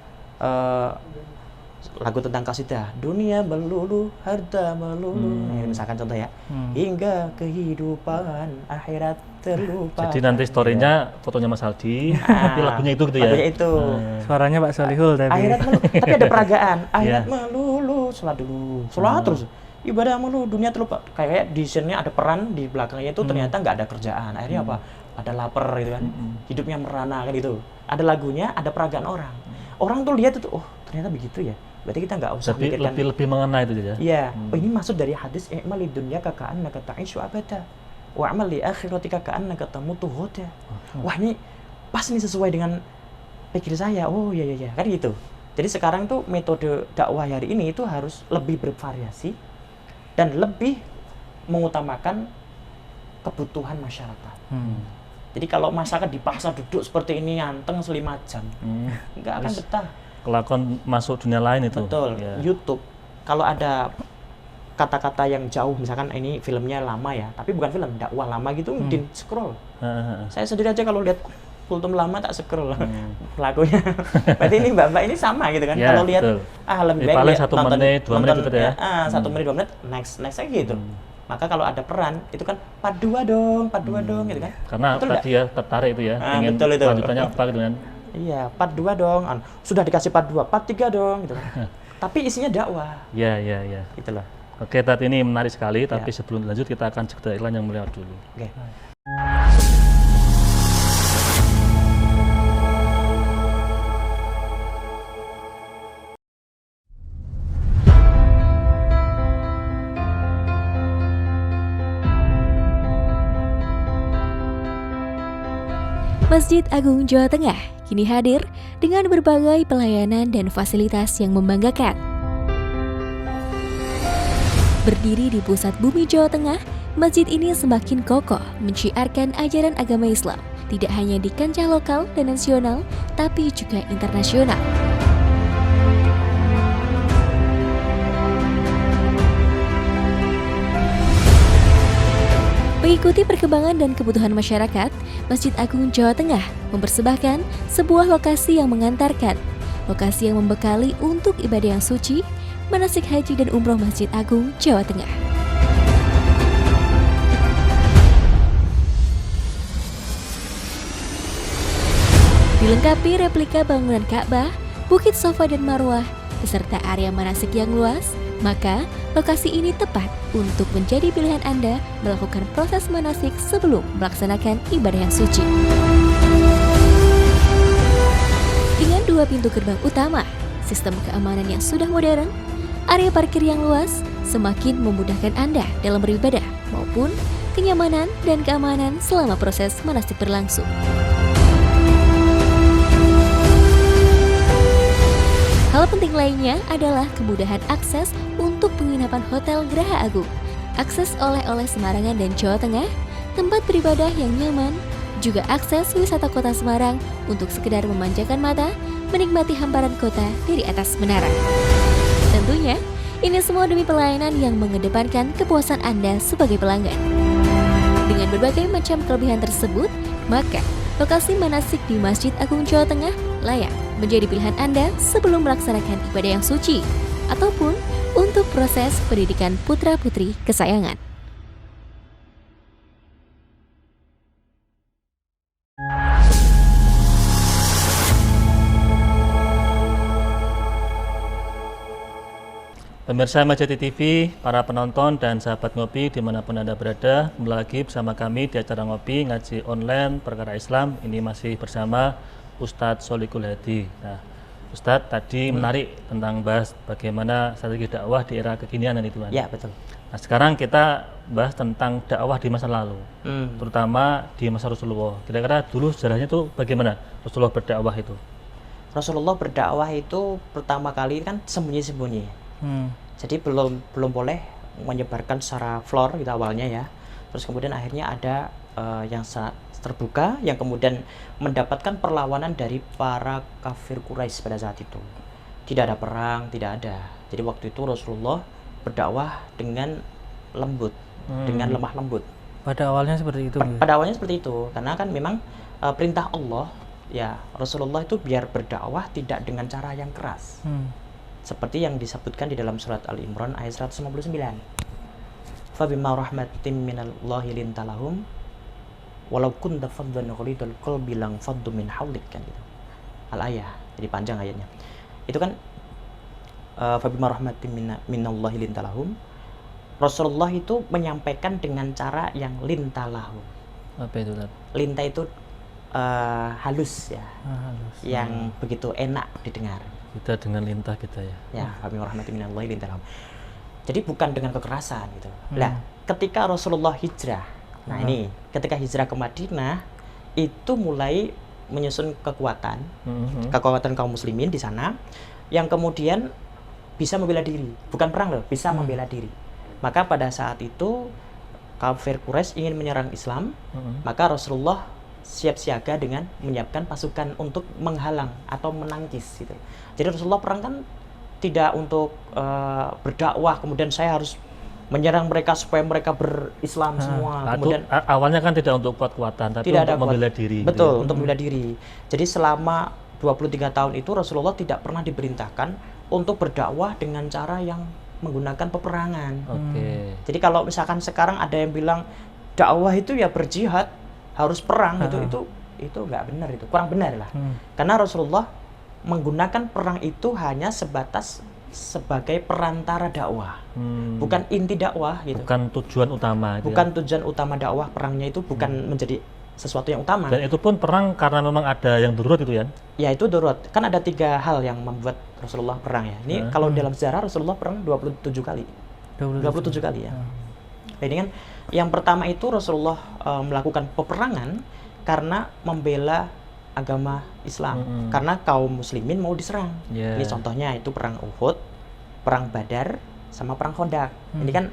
lagu tentang kasidah, dunia melulu, harta melulu, ini misalkan contoh ya, hingga kehidupan akhirat terlupa. Jadi nanti story-nya fotonya Mas Aldi, tapi lagunya itu gitu ya. Lagunya itu. Suaranya Pak Solihul tapi. Akhirat melulu, tapi ada peragaan. Akhirat Iya. melulu, sholat dulu, sholat terus. Ibadah melulu, dunia terlupa. Kayak di sini ada peran di belakangnya itu ternyata nggak ada kerjaan. Akhirnya apa? Ada lapar gitu kan. Hidupnya merana kan itu. Ada lagunya, ada peragaan orang. Orang tuh lihat itu, oh ternyata begitu ya. Berarti kita nggak usah Tapi mikirkan. lebih mengena itu ya. Iya, oh, ini maksud dari hadis i'mal lid dunya kaka'annaka ta'ishu abada wa amal li akhiratika ka'annaka tamutu ghada. Wah, ini pas nih sesuai dengan pikir saya. Oh iya iya kan gitu. Jadi sekarang tuh metode dakwah hari ini itu harus lebih bervariasi dan lebih mengutamakan kebutuhan masyarakat. Jadi kalau masyarakat dipaksa duduk seperti ini anteng 5 jam, nggak akan betah. Kelakuan masuk dunia lain itu. Betul. Ya. YouTube kalau ada kata-kata yang jauh, misalkan ini filmnya lama ya, tapi bukan film dakwah lama gitu, di scroll. Saya sendiri aja kalau lihat kultum lama tak scroll pelakunya. Berarti ini mbak-mbak ini sama gitu kan. Ya, Kalau lihat betul. lebih Ya, baik paling lihat 1 menit, 2 menit gitu ya. 1 menit 2 menit next aja gitu. Maka kalau ada peran itu kan part 2 dong gitu kan. Karena Betul tadi ya tertarik itu ya, ingin betul itu. lanjutannya apa gitu kan. Iya, part 2 dong. Sudah dikasih part 2, part 3 dong gitu kan. Tapi isinya dakwah. Iya, iya, iya. Gitu loh. Oke, tadi ini menarik sekali, tapi sebelum lanjut kita akan jeda iklan yang melewat dulu. Oke. Masjid Agung Jawa Tengah kini hadir dengan berbagai pelayanan dan fasilitas yang membanggakan. Berdiri di pusat bumi Jawa Tengah, masjid ini semakin kokoh menciarkan ajaran agama Islam, tidak hanya di kancah lokal dan nasional, tapi juga internasional. Mengikuti perkembangan dan kebutuhan masyarakat, Masjid Agung Jawa Tengah mempersembahkan sebuah lokasi yang mengantarkan, lokasi yang membekali untuk ibadah yang suci, manasik haji dan umroh Masjid Agung Jawa Tengah. Dilengkapi replika bangunan Ka'bah, Bukit Safa dan Marwah, beserta area manasik yang luas, maka lokasi ini tepat untuk menjadi pilihan Anda melakukan proses manasik sebelum melaksanakan ibadah yang suci. Dengan 2 pintu gerbang utama, sistem keamanan yang sudah modern, area parkir yang luas semakin memudahkan Anda dalam beribadah maupun kenyamanan dan keamanan selama proses manasik berlangsung. Hal penting lainnya adalah kemudahan akses untuk penginapan Hotel Geraha Agung, akses oleh-oleh Semarangan dan Jawa Tengah, tempat beribadah yang nyaman, juga akses wisata kota Semarang untuk sekedar memanjakan mata, menikmati hamparan kota dari atas menara. Tentunya, ini semua demi pelayanan yang mengedepankan kepuasan Anda sebagai pelanggan. Dengan berbagai macam kelebihan tersebut, maka lokasi manasik di Masjid Agung Jawa Tengah layak menjadi pilihan Anda sebelum melaksanakan ibadah yang suci ataupun untuk proses pendidikan putra-putri kesayangan. Pemirsa Majati TV, para penonton dan sahabat ngopi dimanapun Anda berada, kembali lagi bersama kami di acara ngopi ngaji online perkara Islam. Ini masih bersama Ustadz Solikul Hadi. Nah, Ustadz tadi menarik tentang bahas bagaimana strategi dakwah di era kekinian itu kan. Ya, betul. Nah, sekarang kita bahas tentang dakwah di masa lalu, terutama di masa Rasulullah. Kira-kira dulu sejarahnya itu bagaimana Rasulullah berdakwah itu? Rasulullah berdakwah itu pertama kali kan sembunyi-sembunyi. Jadi belum boleh menyebarkan secara floor gitu awalnya ya. Terus kemudian akhirnya ada yang sangat terbuka yang kemudian mendapatkan perlawanan dari para kafir Quraisy pada saat itu. Tidak ada perang, tidak ada. Jadi waktu itu Rasulullah berdakwah dengan lembut, dengan lemah lembut. Pada awalnya seperti itu. Pada awalnya seperti itu, karena kan memang perintah Allah ya, Rasulullah itu biar berdakwah tidak dengan cara yang keras. Seperti yang disebutkan di dalam surat Al-Imran ayat 159. Fabima rahmatin minallahi lintalahum walau kunta faddan ghalidul qalbi lang faddu min hawlik, kan gitu. Al-ayah, jadi panjang ayatnya. Itu kan fabima rahmatin minallahi lintalahum, Rasulullah itu menyampaikan dengan cara yang lintalahum. Apa itu, Tat? Linta itu halus ya, yang begitu enak didengar. Kita dengan lintah kita ya. Ya, fabima rahmatin minallahi lintalahum. Jadi bukan dengan kekerasan gitu. Nah, ketika Rasulullah hijrah, nah ini ketika hijrah ke Madinah itu mulai menyusun kekuatan kaum muslimin di sana yang kemudian bisa membela diri, bukan perang loh, bisa membela diri. Maka pada saat itu kafir Quraisy ingin menyerang Islam, maka Rasulullah siap siaga dengan menyiapkan pasukan untuk menghalang atau menangkis gitu. Jadi Rasulullah perang kan tidak untuk berdakwah kemudian saya harus menyerang mereka supaya mereka berislam semua. Kemudian awalnya kan tidak untuk kuat-kuatan, tapi tidak untuk membela diri. Betul, gitu. Untuk membela diri. Jadi selama 23 tahun itu Rasulullah tidak pernah diperintahkan untuk berdakwah dengan cara yang menggunakan peperangan. Jadi kalau misalkan sekarang ada yang bilang dakwah itu ya berjihad, harus perang, itu nggak benar, itu kurang benar lah. Karena Rasulullah menggunakan perang itu hanya sebatas sebagai perantara dakwah, bukan inti dakwah gitu. Bukan tujuan utama. Bukan tujuan utama dakwah, perangnya itu bukan menjadi sesuatu yang utama. Dan itu pun perang karena memang ada yang darurat itu ya? Ya, itu darurat. Kan ada 3 hal yang membuat Rasulullah perang ya. Ini kalau dalam sejarah Rasulullah perang 27 kali. 27 kali ya. Nah, ini kan yang pertama itu Rasulullah melakukan peperangan karena membela agama Islam, karena kaum muslimin mau diserang. Ini contohnya itu perang Uhud, perang Badar, sama perang Khandaq. Ini kan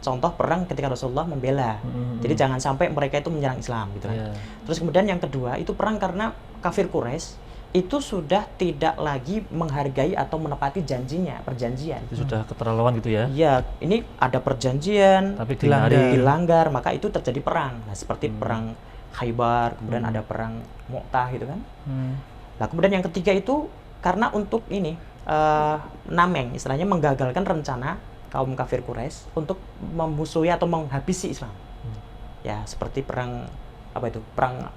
contoh perang ketika Rasulullah membela. Jadi jangan sampai mereka itu menyerang Islam gitu kan. Terus kemudian yang kedua itu perang karena kafir Quraisy itu sudah tidak lagi menghargai atau menepati perjanjian. Itu sudah keterlaluan gitu ya? Iya, ini ada perjanjian tapi dilanggar, maka itu terjadi perang. Nah, seperti perang Khaybar, kemudian ada perang Mu'tah gitu kan. Nah, kemudian yang ketiga itu karena untuk ini nameng, istilahnya menggagalkan rencana kaum kafir Quraisy untuk memusuhi atau menghabisi Islam. Ya, seperti perang apa itu? Perang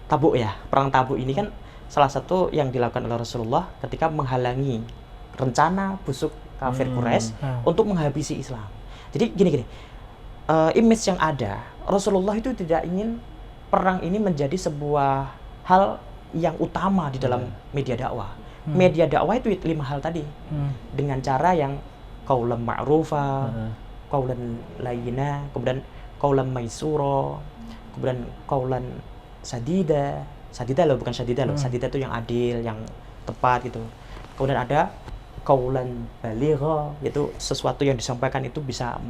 Tabuk ya. Perang Tabuk ini kan salah satu yang dilakukan oleh Rasulullah ketika menghalangi rencana busuk kafir Quraisy untuk menghabisi Islam. Jadi gini, image yang ada, Rasulullah itu tidak ingin perang ini menjadi sebuah hal yang utama di dalam media dakwah. Media dakwah itu 5 hal tadi. Dengan cara yang qaulan ma'rufa, qaulan layyina, kemudian qaulan maisura, kemudian qaulan sadida. Sadida loh, bukan syadida loh. Sadida itu yang adil, yang tepat gitu. Kemudian ada qaulan baligha, yaitu sesuatu yang disampaikan itu bisa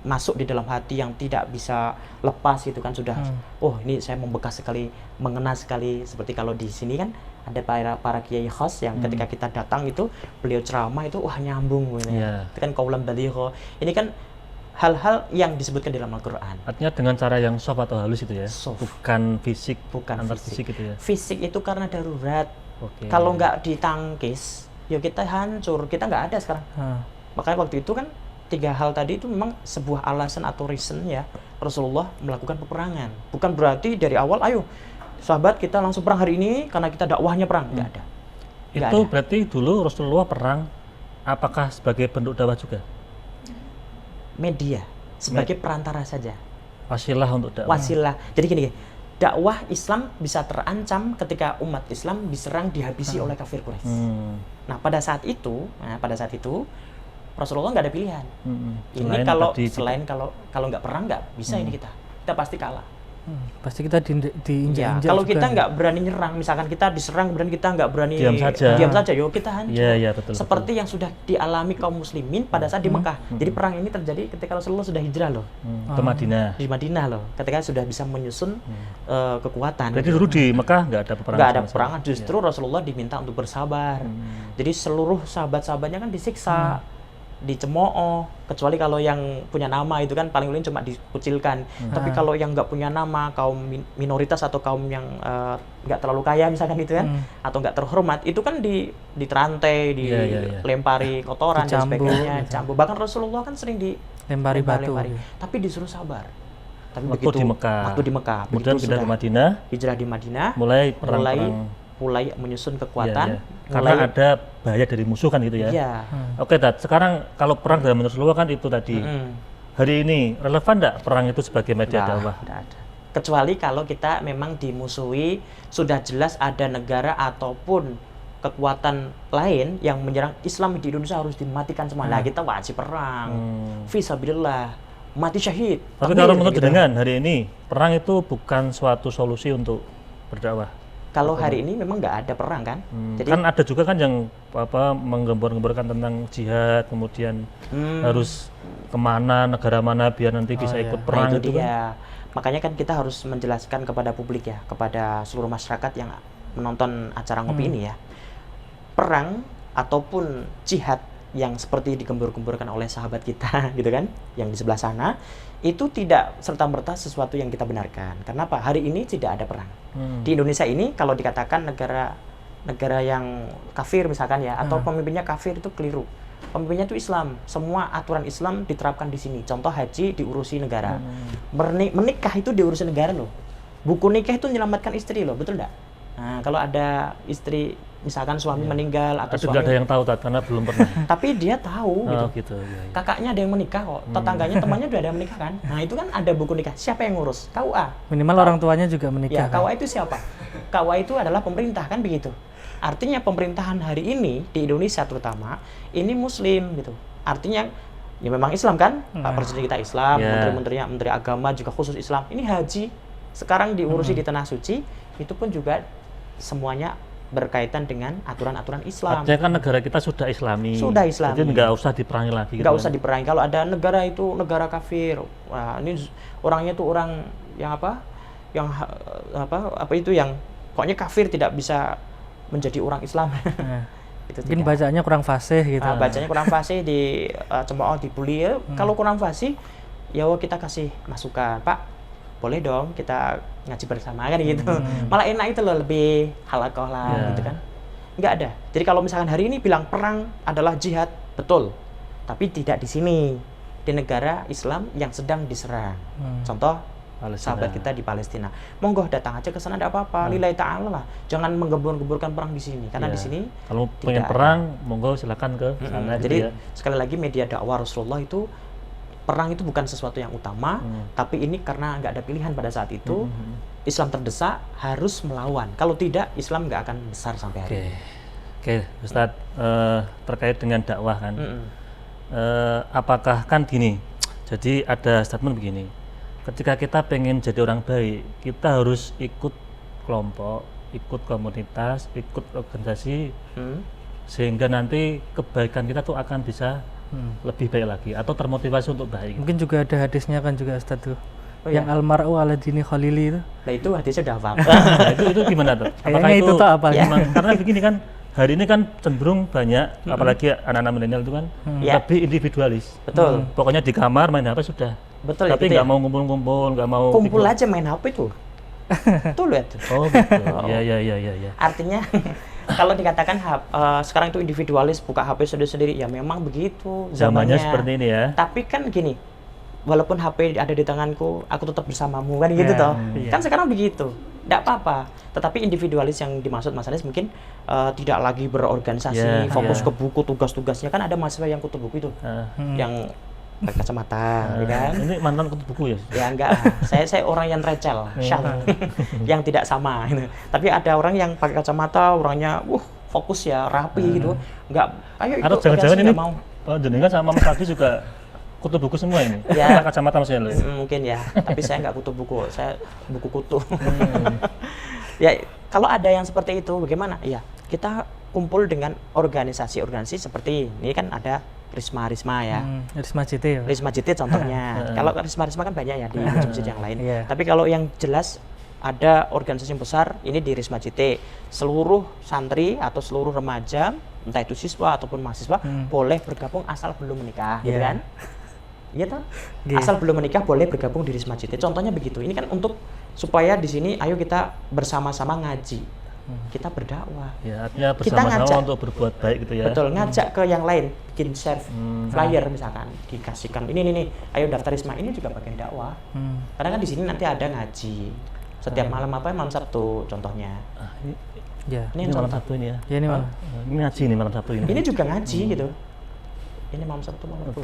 masuk di dalam hati yang tidak bisa lepas gitu kan, sudah oh ini saya membekas sekali, mengena sekali. Seperti kalau di sini kan ada para kiai khas yang ketika kita datang itu beliau ceramah itu wah nyambung gitu. Itu kan qaulan baligha. Ini kan hal-hal yang disebutkan dalam Al-Qur'an. Artinya dengan cara yang soft atau halus itu ya? Bukan fisik, antar fisik gitu ya? Fisik itu karena darurat. Kalau nggak ditangkis ya kita hancur, kita nggak ada sekarang. Makanya waktu itu kan 3 hal tadi itu memang sebuah alasan atau reason ya Rasulullah melakukan peperangan. Bukan berarti dari awal ayo sahabat kita langsung perang hari ini karena kita dakwahnya perang. Nggak ada. Itu berarti dulu Rasulullah perang apakah sebagai bentuk dakwah juga? Media, sebagai perantara saja. Wasilah untuk dakwah. Wasilah. Jadi gini, dakwah Islam bisa terancam ketika umat Islam diserang, dihabisi oleh kafir Quraisy. Nah, pada saat itu Rasulullah nggak ada pilihan. Ini selain kalau nggak perang nggak bisa ini kita pasti kalah. Pasti kita diinjak-injak. Kalau kita nggak berani nyerang, misalkan kita diserang kemudian kita nggak berani diam saja, yo kita hancur. Betul, seperti yang sudah dialami kaum muslimin pada saat di Mekah. Jadi perang ini terjadi ketika Rasulullah sudah hijrah loh. Ke Madinah. Di Madinah loh, ketika sudah bisa menyusun kekuatan. Jadi dulu di Mekah nggak ada peperangan. Nggak ada peperangan, justru Rasulullah diminta untuk bersabar. Jadi seluruh sahabat-sahabatnya kan disiksa. dicemooh, kecuali kalau yang punya nama itu kan paling paling cuma dikucilkan. Tapi kalau yang nggak punya nama, kaum minoritas atau kaum yang nggak terlalu kaya misalkan itu kan, atau nggak terhormat, itu kan diterantai, dilempari kotoran dan Dicambuk. sebagainya, dicambuk. Bahkan Rasulullah kan sering Lempari batu. tapi disuruh sabar. Tapi Waktu di Mekah. waktu di Mekah, Kemudian begitu pindah ke sudah Madinah, hijrah di Madinah, mulai perang-perang. mulai menyusun Iya, kekuatan, iya. Karena ada bahaya dari musuh kan gitu ya. iya. Oke, Tat. Sekarang kalau perang dalam Rasulullah kan itu tadi. Hari ini relevan nggak perang itu sebagai media dakwah? Nggak ada. Kecuali kalau kita memang dimusuhi, sudah jelas ada negara ataupun kekuatan lain yang menyerang Islam di Indonesia harus dimatikan semua. Nah, kita wajib perang. Fisabilillah, mati syahid. Tapi Takbir, kalau menurut gitu. jenengan hari ini perang itu bukan suatu solusi untuk berdakwah. Kalau hari ini memang nggak ada perang kan? Jadi Kan ada juga kan yang menggembor-gemborkan tentang jihad, kemudian harus kemana, negara mana biar nanti bisa ikut nah, perang itu itu kan. dia. Makanya kan kita harus menjelaskan kepada publik ya, kepada seluruh masyarakat yang menonton acara ngopi ini ya. Perang ataupun jihad yang seperti digembur-gemburkan oleh sahabat kita gitu kan, yang di sebelah sana, itu tidak serta-merta sesuatu yang kita benarkan. Kenapa? Hari ini tidak ada perang. Di Indonesia ini kalau dikatakan negara yang kafir misalkan ya, atau pemimpinnya kafir, itu keliru. Pemimpinnya itu Islam. Semua aturan Islam diterapkan di sini. Contoh haji diurusi negara. Menikah itu diurusi negara loh. Buku nikah itu menyelamatkan istri loh, betul enggak? Nah, kalau ada istri misalkan suami meninggal atau Itu nggak ada suami, yang tahu Tat, karena belum pernah. tapi dia tahu gitu. Oh gitu. Iya, iya. Kakaknya ada yang menikah kok, tetangganya temannya udah ada yang menikah kan. Nah, itu kan ada buku nikah. Siapa yang ngurus? KUA. Minimal orang tuanya juga Ya, menikah. kan? KUA itu siapa? KUA itu adalah pemerintah kan begitu. Artinya pemerintahan hari ini di Indonesia terutama ini Muslim gitu. Artinya ya memang Islam kan, Pak Presiden kita Islam, Yeah. menteri-menterinya menteri agama juga khusus Islam. Ini haji sekarang diurusi di tanah suci, itu pun juga semuanya berkaitan dengan aturan-aturan Islam. Artinya kan negara kita sudah Islami. Sudah Islami. Jadi nggak usah diperangi lagi. Nggak gitu usah kan. diperangi. Kalau ada negara itu negara kafir, wah ini orangnya itu orang yang apa? Yang apa itu yang pokoknya kafir, tidak bisa menjadi orang Islam. Nah, Itu mungkin tidak. bacanya kurang fasih gitu. Bacanya kurang fasih, di cemooh, dibully ya. Kalau kurang fasih, ya kita kasih masukan, Pak. Boleh dong kita ngaji bersama kan gitu. Malah enak itu loh, lebih halakoh lah gitu kan. Nggak ada. Jadi kalau misalkan hari ini bilang perang adalah jihad, betul. Tapi tidak di sini. Di negara Islam yang sedang diserang. Contoh Palestina. sahabat kita di Palestina. Monggo datang aja ke sana, tidak apa-apa. Lillahi ta'ala lah. Jangan menggembur-gemburkan perang di sini. Karena Iya. di sini Kalau tidak pengen ada. perang, monggo silakan ke sana. Jadi gitu ya. sekali lagi media dakwah Rasulullah itu, perang itu bukan sesuatu yang utama, tapi ini karena nggak ada pilihan pada saat itu, Islam terdesak harus melawan. Kalau tidak, Islam nggak akan besar sampai hari ini. Oke, Ustadz, terkait dengan dakwah kan, Mm-mm. apakah kan gini, jadi ada statement begini, ketika kita pengen jadi orang baik, kita harus ikut kelompok, ikut komunitas, ikut organisasi, Hmm. sehingga nanti kebaikan kita tuh akan bisa lebih baik lagi, atau termotivasi untuk baik. Mungkin juga ada hadisnya kan juga Ustaz tuh. Oh, yang ya? almar'u ala dini khalili itu. Nah itu hadisnya udah hafal. Nah, itu gimana tuh? Kayaknya itu tuh apa ya? Karena begini kan, hari ini kan cenderung banyak, apalagi anak-anak milenial itu kan Ya. lebih individualis. Betul. Pokoknya di kamar main HP sudah. Betul Tapi gitu nggak ya. mau ngumpul-ngumpul, nggak mau Kumpul ikut. aja main HP tuh. Tuh lihat tuh. Oh gitu. Iya. Artinya kalau dikatakan sekarang itu individualis, buka HP sendiri-sendiri, ya memang begitu Zamannya seperti ini ya. Tapi kan gini, walaupun HP ada di tanganku, aku tetap bersamamu kan gitu Ya, toh. iya. Kan sekarang begitu. Tidak apa-apa. Tetapi individualis yang dimaksud Mas Anies mungkin tidak lagi berorganisasi, Ya, fokus ya. ke buku, tugas-tugasnya. Kan ada mahasiswa yang kutu buku itu, yang pakai kacamata, ya kan? Ini mantan kutu buku ya. Ya enggak lah. Saya orang yang recel, syah. Yang tidak sama gitu. Tapi ada orang yang pakai kacamata, orangnya fokus ya, rapi gitu. Enggak, ayo Atau ikut jangan-jangan organisasi, ini nggak mau. jenengan sama Mas Adi juga kutu buku semua ini. Ya. Pakai kacamata maksudnya loh. Mungkin ya, tapi saya nggak kutu buku, saya buku kutu. Ya, kalau ada yang seperti itu, bagaimana? Ya, kita kumpul dengan organisasi-organisasi seperti ini kan ada Risma ya. Risma JT ya. Risma JT contohnya. Kalau Risma kan banyak ya di masjid-masjid yang lain. Iya. Tapi kalau yang jelas ada organisasi yang besar, ini di Risma JT, seluruh santri atau seluruh remaja, entah itu siswa ataupun mahasiswa, boleh bergabung asal belum menikah, gitu kan? Iya toh? Asal belum menikah boleh bergabung di Risma JT. Contohnya begitu. Ini kan untuk supaya di sini, ayo kita bersama-sama ngaji, kita berdakwah. Ya, artinya Kita bersama-sama ngajak. untuk berbuat baik gitu ya. Betul, ngajak ke yang lain, bikin share flyer misalkan, dikasihkan ini nih, ayo daftar Risma, ini juga bagian dakwah. Karena kan di sini nanti ada ngaji setiap malam, apa malam Sabtu contohnya. Ah, ini, Ya. ini malam Sabtu ini ya. Ya ini malah. Ini ngaji nih malam Sabtu ini. Ini juga ngaji gitu. Ini malam Sabtu malam Sabtu.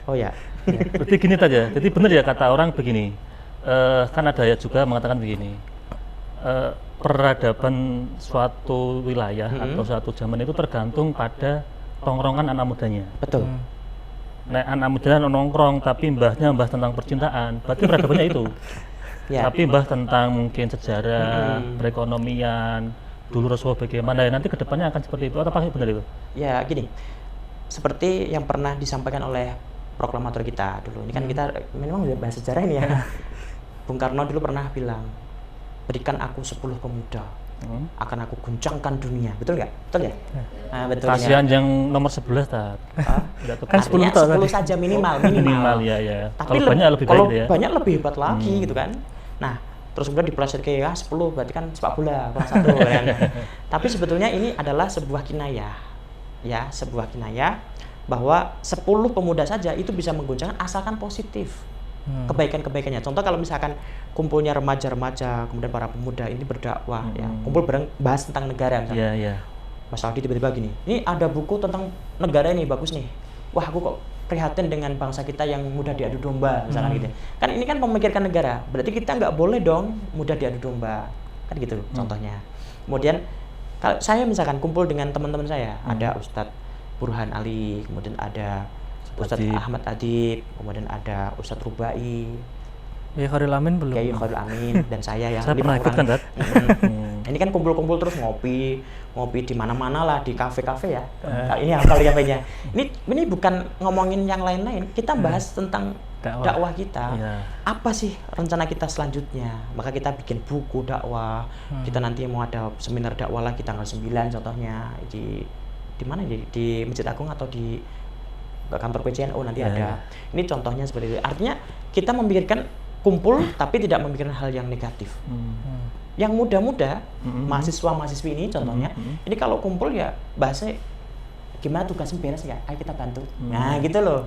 Oh ya. Ya, berarti gini saja. Jadi benar ya kata orang begini. Kan ada ya juga mengatakan begini. Peradaban suatu wilayah atau suatu zaman itu tergantung pada tongkrongan anak mudanya. Betul. Nah, anak mudanya nongkrong tapi mbahnya mbah tentang percintaan, berarti peradabannya itu. Ya. Tapi mbah tentang mungkin sejarah, perekonomian, dulu Rasulullah bagaimana, ya nanti kedepannya akan seperti itu. Atau apa benar itu? Ya gini, seperti yang pernah disampaikan oleh proklamator kita dulu. Ini kan kita memang udah bahas sejarah ini ya. Bung Karno dulu pernah bilang, berikan aku 10 pemuda, akan aku guncangkan dunia. Betul nggak? Betul ya? Nah, betul ya. Kasihan yang nomor 11 tak. Enggak Kan 10 tahun 10 saja minimal. Minimal ya ya. Tapi Kalau banyak lebih kalau baik ya. banyak lebih hebat lagi gitu kan. Nah, terus kemudian dipeleset ke 10 berarti kan sepak bola kurang 1 kan. Tapi sebetulnya ini adalah sebuah kinayah. Ya, sebuah kinayah bahwa 10 pemuda saja itu bisa mengguncangkan asalkan positif. Kebaikan-kebaikannya. Contoh kalau misalkan kumpulnya remaja-remaja, kemudian para pemuda ini berdakwah ya, kumpul bareng bahas tentang negara misalnya. Iya, iya. Mas Aldi tiba-tiba gini, ini ada buku tentang negara ini bagus nih. Wah, aku kok prihatin dengan bangsa kita yang mudah diadu domba misalkan gitu. Kan ini kan memikirkan negara. Berarti kita nggak boleh dong mudah diadu domba. Kan gitu contohnya. Kemudian kalau saya misalkan kumpul dengan teman-teman saya, ada Ustadz Burhan Ali, kemudian ada Ustadz Adib. Ahmad Adib, kemudian ada Ustadz Rubai, Ya Khairul Amin belum. Kiai Khairul Amin dan saya yang Saya 5 pernah ikut orang. kan, Dad? Ini kan kumpul-kumpul terus ngopi di mana-mana lah, di kafe-kafe ya. Nah, ini hafal kafenya. Ini bukan ngomongin yang lain-lain, kita bahas tentang dakwah kita. Iya. Apa sih rencana kita selanjutnya? Maka kita bikin buku dakwah. Kita nanti mau ada seminar dakwah lagi tanggal 9 contohnya di mana di Masjid Agung atau di kantor PCNO nanti Ya, ada. ya. Ini contohnya seperti itu. Artinya kita memikirkan kumpul tapi tidak memikirkan hal yang negatif. Yang muda-muda, mahasiswa-mahasiswi ini contohnya, ini kalau kumpul ya bahasanya gimana tugasnya beres nggak? Ayo kita bantu. Nah gitu loh.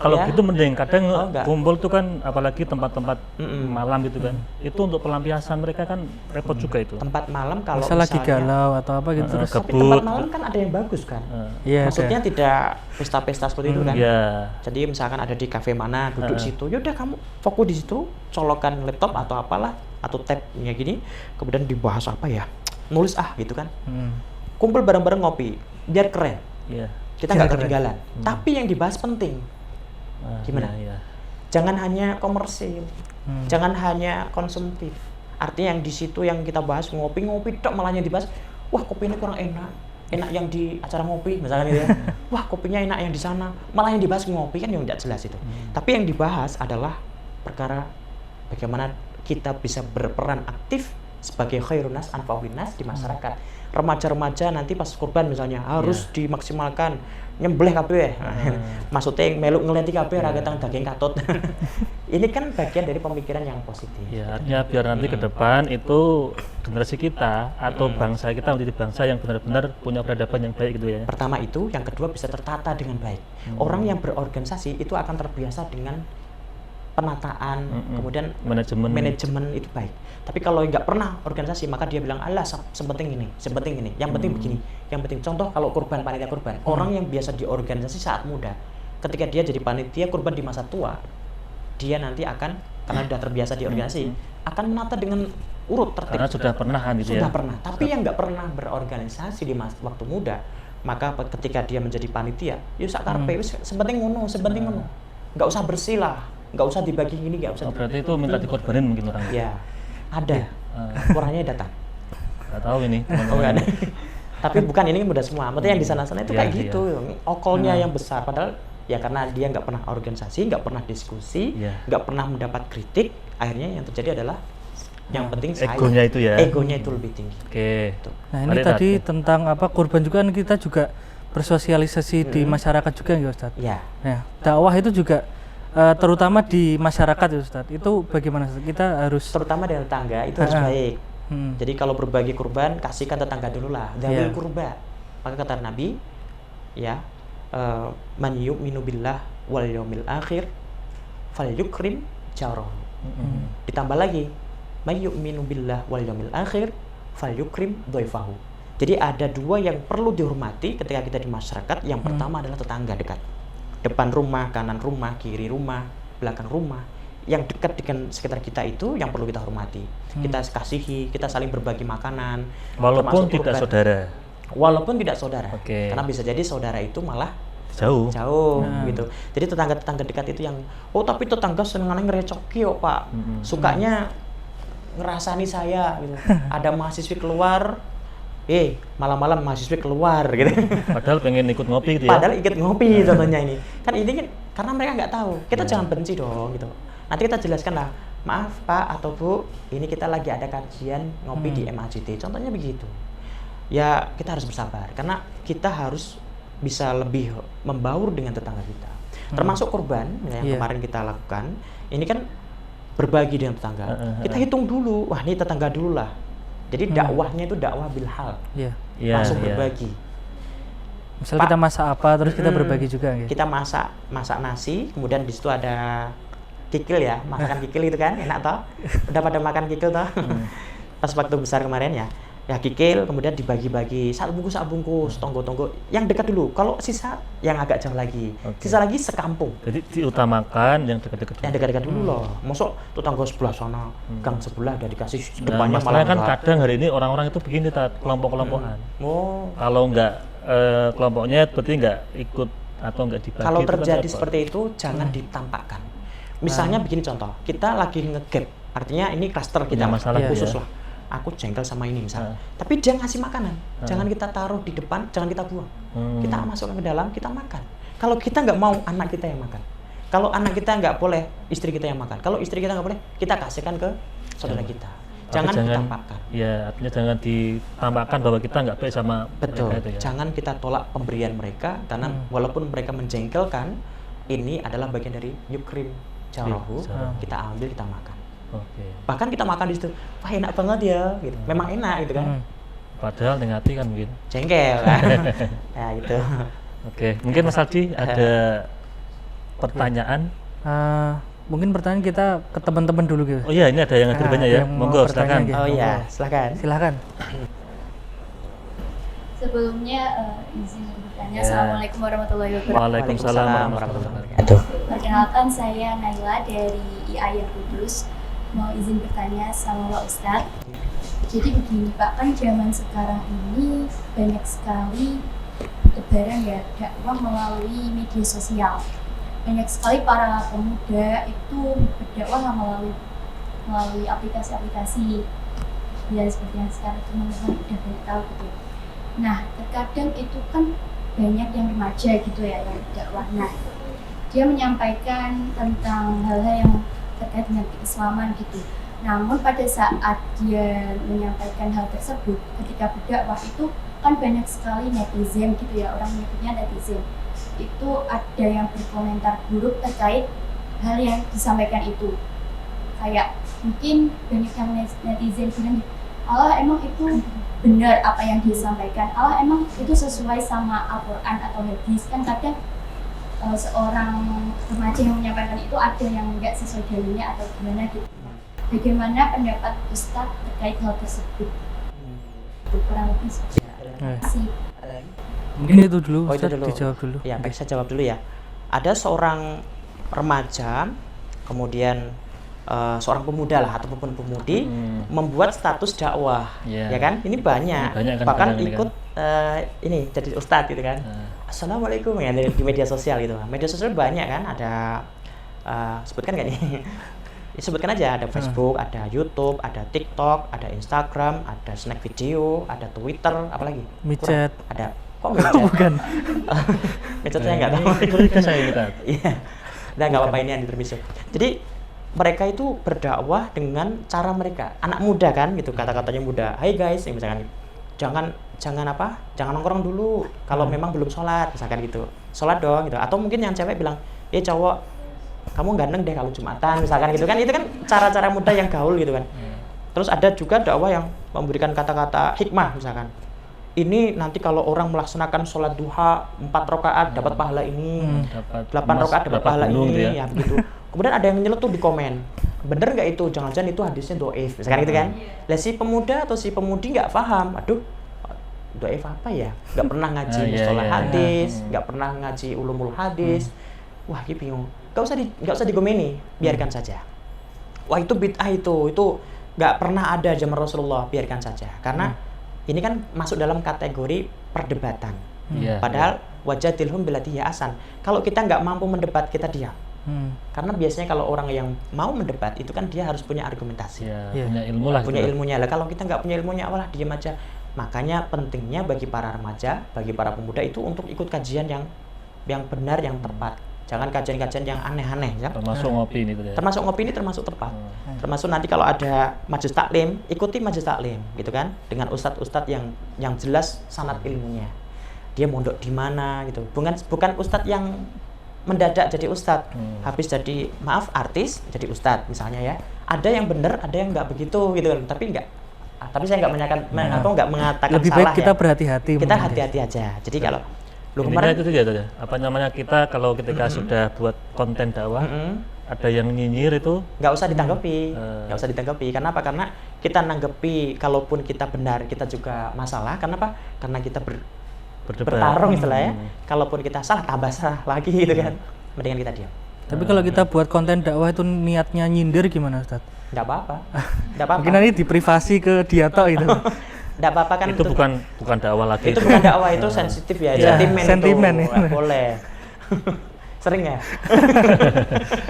Kalau Ya. gitu mending kadang Oh, enggak. kumpul tuh kan apalagi tempat-tempat malam gitu kan. Itu untuk pelampiasan mereka kan repot juga itu. Tempat malam kalau Misal lagi misalnya, galau atau apa gitu terus. ke- tapi Kebut. tempat malam kan ada yang bagus kan. Iya. Maksudnya tidak pesta-pesta seperti itu kan. Iya. Jadi misalkan ada di kafe mana duduk situ, yaudah kamu fokus di situ, colokan laptop atau apalah atau tabnya gini, kemudian dibahas apa ya, nulis gitu kan. Kumpul bareng-bareng ngopi, biar keren. Iya. Kita nggak ketinggalan. Tapi yang dibahas penting. Gimana? Iya, iya. Jangan hanya komersil, jangan hanya konsumtif. Artinya yang di situ yang kita bahas ngopi-ngopi tok malah yang dibahas, wah kopi ini kurang enak yang di acara ngopi misalkan gitu ya. Wah kopinya enak yang di sana, malah yang dibahas ngopi kan yang tidak jelas itu. Tapi yang dibahas adalah perkara bagaimana kita bisa berperan aktif sebagai khairun nas anfa'un nas di masyarakat. Remaja-remaja nanti pas kurban misalnya harus dimaksimalkan nyembelih kabeh. Maksudnya yang meluk ngelenti kabeh ra ketang daging katut. Ini kan bagian dari pemikiran yang positif. Ya, artinya biar nanti ke depan itu generasi kita atau bangsa kita menjadi bangsa yang benar-benar punya peradaban yang baik gitu ya. Pertama itu, yang kedua bisa tertata dengan baik. Orang yang berorganisasi itu akan terbiasa dengan penataan, kemudian manajemen itu baik. Tapi kalau nggak pernah organisasi, maka dia bilang, alah sepenting ini, yang penting begini, yang penting. Contoh kalau kurban, panitia kurban, orang yang biasa di organisasi saat muda, ketika dia jadi panitia kurban di masa tua, dia nanti akan, karena sudah terbiasa di organisasi, akan menata dengan urut tertib. Karena sudah pernah kan gitu ya. Sudah pernah. Tapi yang nggak pernah berorganisasi di waktu muda, maka ketika dia menjadi panitia, ya sakarpe, sepenting ngono, nggak usah bersih lah, nggak usah dibagi ini, nggak usah. Berarti itu minta dikorbanin mungkin orang. Ya, ada. Orangnya datang. Nggak tahu ini. Oh, nggak ada. Tapi bukan ini mudah semua. Maksudnya yang di sana-sana itu Iya, kayak iya. gitu, okolnya yang besar. Padahal ya karena dia nggak pernah organisasi, nggak pernah diskusi, Iya. nggak pernah mendapat kritik, akhirnya yang terjadi adalah Yang penting saya. Egonya itu ya. Egonya itu lebih tinggi. Oke. Tuh. Nah ini Mari, tadi Ustadz. tentang apa kurban juga kan kita juga bersosialisasi di masyarakat juga ya Ustadz. Ya. Nah dakwah itu juga terutama di masyarakat ya Ustadz. Itu bagaimana Ustadz? Kita harus Terutama dengan tetangga itu harus baik. Jadi kalau berbagi kurban, kasihkan tetangga dulu lah. Dzawil kurba. Maka kata Nabi, ya, man yu'minu billah wal yaumil akhir falyukrim jarahu. Ditambah lagi, man yu'minu billah wal yaumil akhir falyukrim dhaifahu. Jadi ada dua yang perlu dihormati ketika kita di masyarakat. Yang pertama adalah tetangga dekat. Depan rumah, kanan rumah, kiri rumah, belakang rumah. Yang dekat dengan sekitar kita itu yang perlu kita hormati. Kita kasihi, kita saling berbagi makanan. Walaupun termasuk tidak kurban. saudara. Walaupun tidak saudara. Oke. Karena bisa jadi saudara itu malah Jauh. gitu. Jadi tetangga-tetangga dekat itu yang tapi tetangga senengannya ngerecoki kok Pak. Sukanya ngerasani saya gitu. Ada mahasiswi keluar, malam-malam mahasiswi keluar gitu. Padahal pengen ikut ngopi gitu ya. Padahal ikut ngopi contohnya ini. Kan ini kan karena mereka nggak tahu. Kita jangan benci dong gitu. Nanti kita jelaskan lah, maaf Pak atau Bu, ini kita lagi ada kajian ngopi di MAJT. Contohnya begitu. Ya kita harus bersabar karena kita harus bisa lebih membaur dengan tetangga kita. Termasuk kurban yang kemarin kita lakukan. Ini kan berbagi dengan tetangga. Kita hitung dulu. Wah, ini tetangga dulu lah. Jadi dakwahnya itu dakwah bilhal. Iya. Langsung berbagi. Misal kita masak apa terus kita berbagi juga gitu. Kita masak nasi, kemudian di situ ada kikil ya, masakan kikil itu kan enak toh. Udah pada makan kikil toh. Pas waktu besar kemarin ya. Ya kikil kemudian dibagi-bagi satu bungkus tonggo-tonggo yang dekat dulu. Kalau sisa yang agak jauh lagi. Sisa lagi sekampung. Jadi diutamakan yang dekat-dekat. Yang dekat-dekat dulu loh. Masuk tetangga sebelah sana, gang sebelah udah dikasih Nah, depannya malah masalahnya kan enggak. kadang hari ini orang-orang itu begini kelompok-kelompokan. Oh. Kalau nggak kelompoknya berarti nggak ikut atau nggak dibagi. Kalau itu kan terjadi repot. seperti itu jangan ditampakkan. Misalnya begini contoh, kita lagi nge-gap, artinya ini klaster kita Punya masalah khusus ya. lah. Aku jengkel sama ini misalnya. Tapi dia ngasih makanan, jangan kita taruh di depan, jangan kita buang. Kita masukkan ke dalam, kita makan. Kalau kita nggak mau, anak kita yang makan. Kalau anak kita nggak boleh, istri kita yang makan. Kalau istri kita nggak boleh, kita kasihkan ke saudara kita. Tapi Jangan ditampakkan. Ya, artinya jangan ditampakkan bahwa kita nggak baik sama Betul. mereka itu ya. Jangan kita tolak pemberian mereka karena walaupun mereka menjengkelkan, ini adalah bagian dari yukrim jarahu. Kita ambil, kita makan. Oke. Bahkan kita makan di situ, wah enak banget ya, gitu. Memang enak gitu kan. Padahal dengan hati kan mungkin. Jengkel kan. Ya itu. Oke, mungkin Mas Aldi ada pertanyaan. Mungkin pertanyaan kita ke teman-teman dulu gitu. Oh iya, ini ada yang ngetir banyak ya. yang mau Monggo bertanya silakan. gitu. Oh iya, Monggo. silakan. Silakan. Sebelumnya izin bertanya. Ya. Assalamualaikum warahmatullahi wabarakatuh. Waalaikumsalam warahmatullahi wabarakatuh. Perkenalkan saya Naila dari IAIN Kudus. Mau izin bertanya sama Pak Ustadz. Jadi begini Pak, kan zaman sekarang ini banyak sekali lebaran ya dakwah melalui media sosial. Banyak sekali para pemuda itu berdakwah melalui aplikasi-aplikasi ya seperti yang sekarang teman-teman udah banyak tahu gitu. Nah terkadang itu kan banyak yang remaja gitu ya yang berdakwah. Nah dia menyampaikan tentang hal-hal yang terkait dengan keislaman gitu. Namun pada saat dia menyampaikan hal tersebut ketika berdakwah itu kan banyak sekali netizen gitu ya, orang menyebutnya netizen. Itu ada yang berkomentar buruk terkait hal yang disampaikan itu. Kayak mungkin banyak yang netizen bilang, Allah emang itu benar apa yang disampaikan, Allah emang itu sesuai sama Al-Quran atau hadis. Kan kadang seorang remaja yang menyampaikan itu ada yang enggak sesuai dalilnya atau gimana gitu. Bagaimana pendapat Ustadz terkait hal tersebut? Kurang lebih seperti itu. Terima kasih. Mungkin itu dulu, Oh, itu Ustadz, dulu. dijawab dulu. Ya, baik, saya jawab dulu ya. Ada seorang remaja, kemudian seorang pemuda lah ataupun pemudi membuat status dakwah, Iya. ya kan? Ini banyak, Banyak kan bahkan kadang ini ikut ini jadi ustadz gitu kan. Assalamualaikum ya di media sosial gitu. Media sosial banyak kan, ada sebutkan nggak nih? Ya, sebutkan aja, ada Facebook, ada YouTube, ada TikTok, ada Instagram, ada Snack Video, ada Twitter, apalagi? Micet. Ada. Kok micet? Bukan. Micet saya nggak tahu. Curiga saya kita. Iya. Nah, nggak apa-apa ini yang intermezzo. Jadi mereka itu berdakwah dengan cara mereka. Anak muda kan gitu, kata-katanya muda. Hai guys, misalkan jangan nongkrong dulu kalau memang belum sholat, misalkan gitu. Sholat dong gitu. Atau mungkin yang cewek bilang, cowok, kamu ganteng deh kalau Jumatan, misalkan gitu kan. Itu kan cara-cara muda yang gaul gitu kan. Terus ada juga dakwah yang memberikan kata-kata hikmah, misalkan. Ini nanti kalau orang melaksanakan sholat duha 4 rakaat dapat pahala ini, 8 rakaat dapat pahala ini, ya begitu. Kemudian ada yang nyeletuk di komen, bener nggak itu? Jangan-jangan itu hadisnya do'if, misalkan gitu kan. Lah si pemuda atau si pemudi nggak paham, aduh do'if apa ya? Nggak pernah ngaji mustalah hadis, nggak pernah ngaji ulumul hadis. Wah, ini bingung. Nggak usah digomeni, biarkan saja. Wah, itu bid'ah itu nggak pernah ada zaman Rasulullah, biarkan saja. Karena ini kan masuk dalam kategori perdebatan. Padahal wajadilhum billati hiya ahsan. Kalau kita nggak mampu mendebat, kita diam. Karena biasanya kalau orang yang mau mendebat itu kan dia harus punya argumentasi, punya ilmu lah. Punya ilmunya lah. Kalau kita nggak punya ilmunya, awalah diam aja. Makanya pentingnya bagi para remaja, bagi para pemuda itu untuk ikut kajian yang benar, yang tepat. Jangan kajian-kajian yang aneh-aneh, ya. Termasuk ngopi ini ya. Termasuk ngopi ini termasuk tepat. Termasuk nanti kalau ada majelis taklim, ikuti majelis taklim, gitu kan? Dengan ustadz-ustadz yang jelas sanad ilmunya. Dia mondok di mana gitu. Bukan ustadz yang mendadak jadi ustadz, habis jadi artis jadi ustadz misalnya ya. Ada yang benar, ada yang nggak begitu gitu kan. Tapi saya nggak mengatakan lebih salah. baik kita ya. berhati-hati. Kita hati-hati aja. Jadi kalau kemarin itu ya, kita kalau ketika sudah buat konten dakwah, ada yang nyinyir itu nggak usah ditanggapi. Karena apa? Karena kita nanggapi, kalaupun kita benar kita juga masalah. Kenapa? Karena kita bertarung istilahnya. Kalaupun kita salah, tambah salah lagi gitu kan. Mendingan kita diam. Tapi kalau kita buat konten dakwah itu niatnya nyindir gimana, Ustadz? Nggak apa-apa. Mungkin nanti diprivasi ke dia tok itu. Nggak apa-apa kan. Itu bukan dakwah lagi. Itu bukan dakwah, itu sensitif ya. Sentimen itu. Boleh. Sering ya?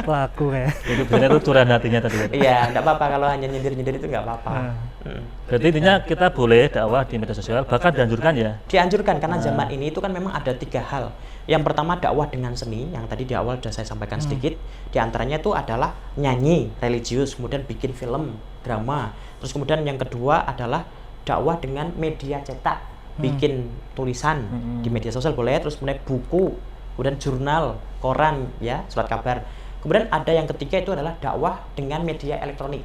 Laku ya. Itu benar itu curahan hatinya tadi. Iya, nggak apa-apa kalau hanya nyindir-nyindir itu nggak apa-apa. Berarti intinya kita boleh dakwah di media sosial, bahkan dianjurkan ya? Dianjurkan, karena zaman ini itu kan memang ada 3 hal. Yang pertama dakwah dengan seni, yang tadi di awal sudah saya sampaikan sedikit. Di antaranya itu adalah nyanyi, religius, kemudian bikin film, drama. Terus kemudian yang kedua adalah dakwah dengan media cetak, bikin tulisan di media sosial boleh, terus kemudian buku, kemudian jurnal, koran, ya, surat kabar. Kemudian ada yang ketiga itu adalah dakwah dengan media elektronik,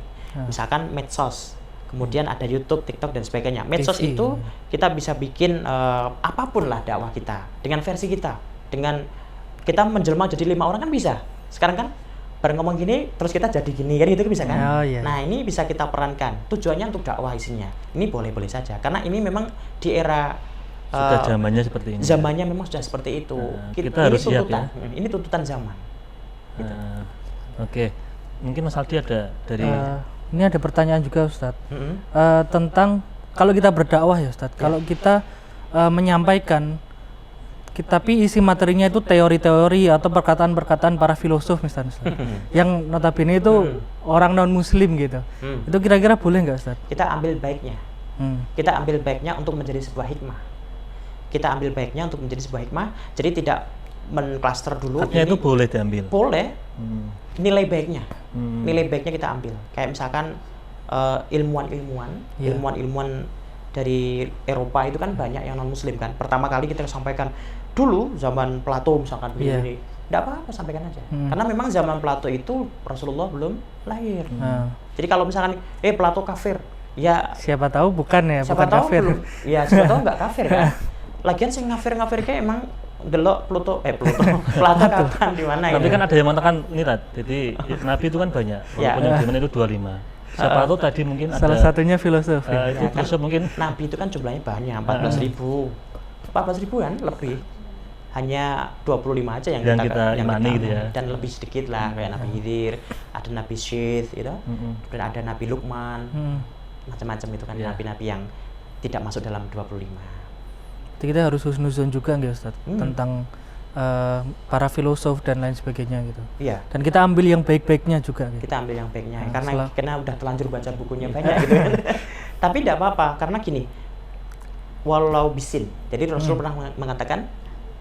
misalkan medsos. Kemudian ada YouTube, TikTok dan sebagainya. Medsos itu kita bisa bikin apapun lah dakwah kita dengan versi kita. Dengan kita menjelma jadi 5 orang kan bisa. Sekarang kan bareng ngomong gini, terus kita jadi gini kan, itu bisa kan? Nah ini bisa kita perankan. Tujuannya untuk dakwah isinya. Ini boleh-boleh saja. Karena ini memang di era sudah zamannya seperti ini. Zamannya memang sudah seperti itu. Kita harus siap ya. Ini tuntutan zaman. Gitu. Oke. Mungkin Mas Aldi ada dari ini ada pertanyaan juga, Ustadz, tentang kalau kita berdakwah ya, Ustadz, kalau kita menyampaikan, tapi isi materinya itu teori-teori atau perkataan-perkataan para filosof misalnya, yang notabene itu orang non-muslim gitu, itu kira-kira boleh nggak, Ustadz? Kita ambil baiknya, kita ambil baiknya untuk menjadi sebuah hikmah. Jadi tidak mengklaster dulu. Artinya itu boleh diambil? Boleh. Nilai baiknya kita ambil. Kayak misalkan ilmuwan dari Eropa itu kan banyak yang non muslim kan. Pertama kali kita sampaikan dulu zaman Plato misalkan begini. Enggak apa-apa, sampaikan aja. Karena memang zaman Plato itu Rasulullah belum lahir. Jadi kalau misalkan Plato kafir, ya siapa tahu bukan ya, bukan kafir. Ya siapa tahu enggak kafir kan. Lagian sing ngafir kayak emang delok Plato kapan di mana Tapi kan ada yang mengatakan ini jadi Nabi itu kan banyak, walaupun yang dimana itu 25. Siapa tahu tadi mungkin salah satunya filosof. Itu filosof mungkin. Nabi itu kan jumlahnya banyak, 14.000 kan lebih. Hanya 25 aja yang kita imani gitu ya. Dan lebih sedikit lah kayak Nabi Khidir, ada Nabi Syith gitu. Dan ada Nabi Luqman. Macam-macam itu kan nabi-nabi yang tidak masuk dalam 25. Jadi kita harus husnuzon juga nggak, Ustadz, tentang para filosof dan lain sebagainya gitu. Iya. Dan kita ambil yang baik-baiknya juga. Gitu. Kita ambil yang baiknya, karena udah telanjur baca bukunya banyak gitu kan. Tapi tidak apa-apa, karena gini, walau bisin. Jadi Rasul pernah mengatakan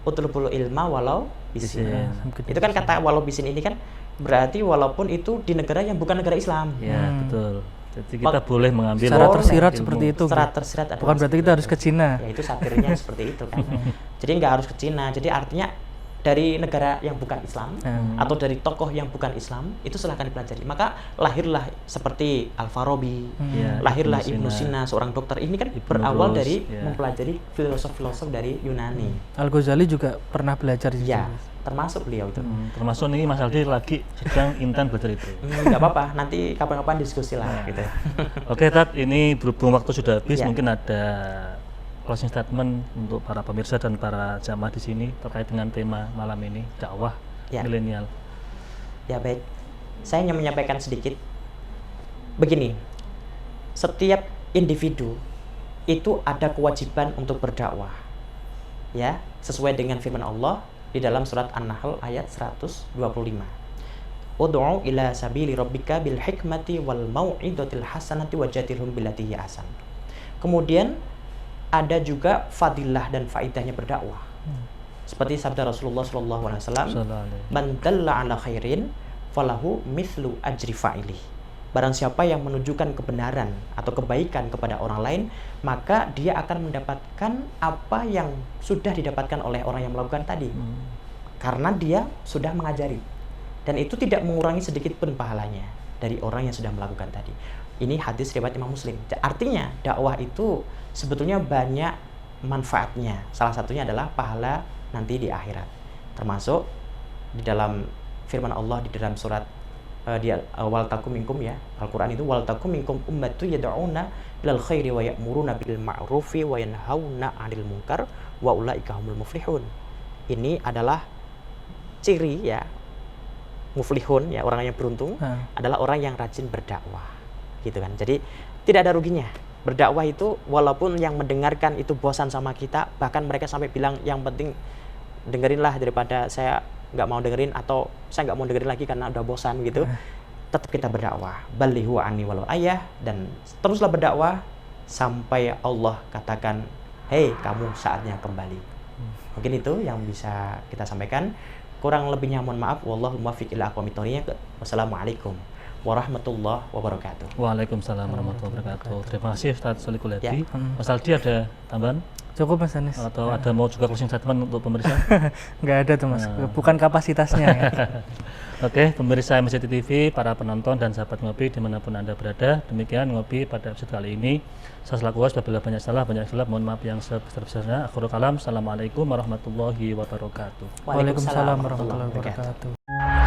utlubul ilma walau bisin. Itu kan kata walau bisin ini kan berarti walaupun itu di negara yang bukan negara Islam. Ya, betul. Jadi kita boleh mengambil secara Boleh. tersirat ilmu. seperti itu. Secara Bu. tersirat adalah Bukan berarti kita harus ke Cina. Ya itu satirnya seperti itu kan. Jadi nggak harus ke Cina. Jadi artinya dari negara yang bukan Islam atau dari tokoh yang bukan Islam itu silahkan dipelajari. Maka lahirlah seperti Al-Farabi, Ya, lahirlah Ibnu Ibnu Sina, seorang dokter. Ini kan Ibnu berawal Rus, dari ya. mempelajari filosof-filosof dari Yunani. Al-Ghazali juga pernah belajar di Ya, situ. termasuk beliau itu. Termasuk nih Mas Aldi lagi sedang intens belajar itu. Nggak apa-apa, nanti kapan-kapan diskusi lah gitu. Oke, Tat, ini berhubung waktu sudah habis, Ya. mungkin ada closing statement untuk para pemirsa dan para jamaah di sini terkait dengan tema malam ini, dakwah Ya. milenial. Ya baik, saya hanya menyampaikan sedikit. Begini, setiap individu itu ada kewajiban untuk berdakwah. Ya, sesuai dengan firman Allah di dalam surat An-Nahl ayat 125. Ud'u ila sabili rabbika bil hikmati wal mau'izatil hasanati wajadilhum billati hiya ahsan. Kemudian ada juga fadilah dan faidahnya berdakwah. Seperti sabda Rasulullah SAW, man dalla ala khairin falahu mithlu ajri fa'ilih. Barang siapa yang menunjukkan kebenaran atau kebaikan kepada orang lain, maka dia akan mendapatkan apa yang sudah didapatkan oleh orang yang melakukan tadi. Karena dia sudah mengajari. Dan itu tidak mengurangi sedikit pun pahalanya dari orang yang sudah melakukan tadi. Ini hadis riwayat Imam Muslim. Artinya dakwah itu sebetulnya banyak manfaatnya. Salah satunya adalah pahala nanti di akhirat. Termasuk di dalam firman Allah di dalam surat di wal takum minkum, ya, Al-Qur'an itu wal takum minkum ummatu yad'una ilal khairi wa ya'muruna bil ma'rufi wa yanhauna 'anil munkar wa ulaika humul muflihun. Ini adalah ciri, ya, muflihun, ya, orang yang beruntung adalah orang yang rajin berdakwah, gitu kan. Jadi tidak ada ruginya berdakwah itu, walaupun yang mendengarkan itu bosan sama kita, bahkan mereka sampai bilang yang penting dengerinlah daripada saya nggak mau dengerin, atau saya nggak mau dengerin lagi karena udah bosan gitu. Tetap kita berdakwah, balighu anni walau ayah, dan teruslah berdakwah sampai Allah katakan, hei kamu saatnya kembali. Mungkin itu yang bisa kita sampaikan. Kurang lebihnya mohon maaf. Wallahul muwaffiq ila aqwamit thoriq. Wassalamualaikum warahmatullahi wabarakatuh. Waalaikumsalam warahmatullahi wabarakatuh. Terima kasih Ustaz Solikulati. Ya. Mas Aldi ada tambahan? Cukup Mas Anis. Atau ada mau juga closing statement untuk pemirsa? Nggak ada tuh Mas, bukan kapasitasnya ya. Oke, pemirsa MCT TV, para penonton dan sahabat ngopi dimanapun Anda berada, demikian ngopi pada episode kali ini. Saya selaku host, apabila banyak salah, mohon maaf yang sebesar-besarnya. Akhirul kalam, assalamualaikum warahmatullahi wabarakatuh. Waalaikumsalam warahmatullahi wabarakatuh.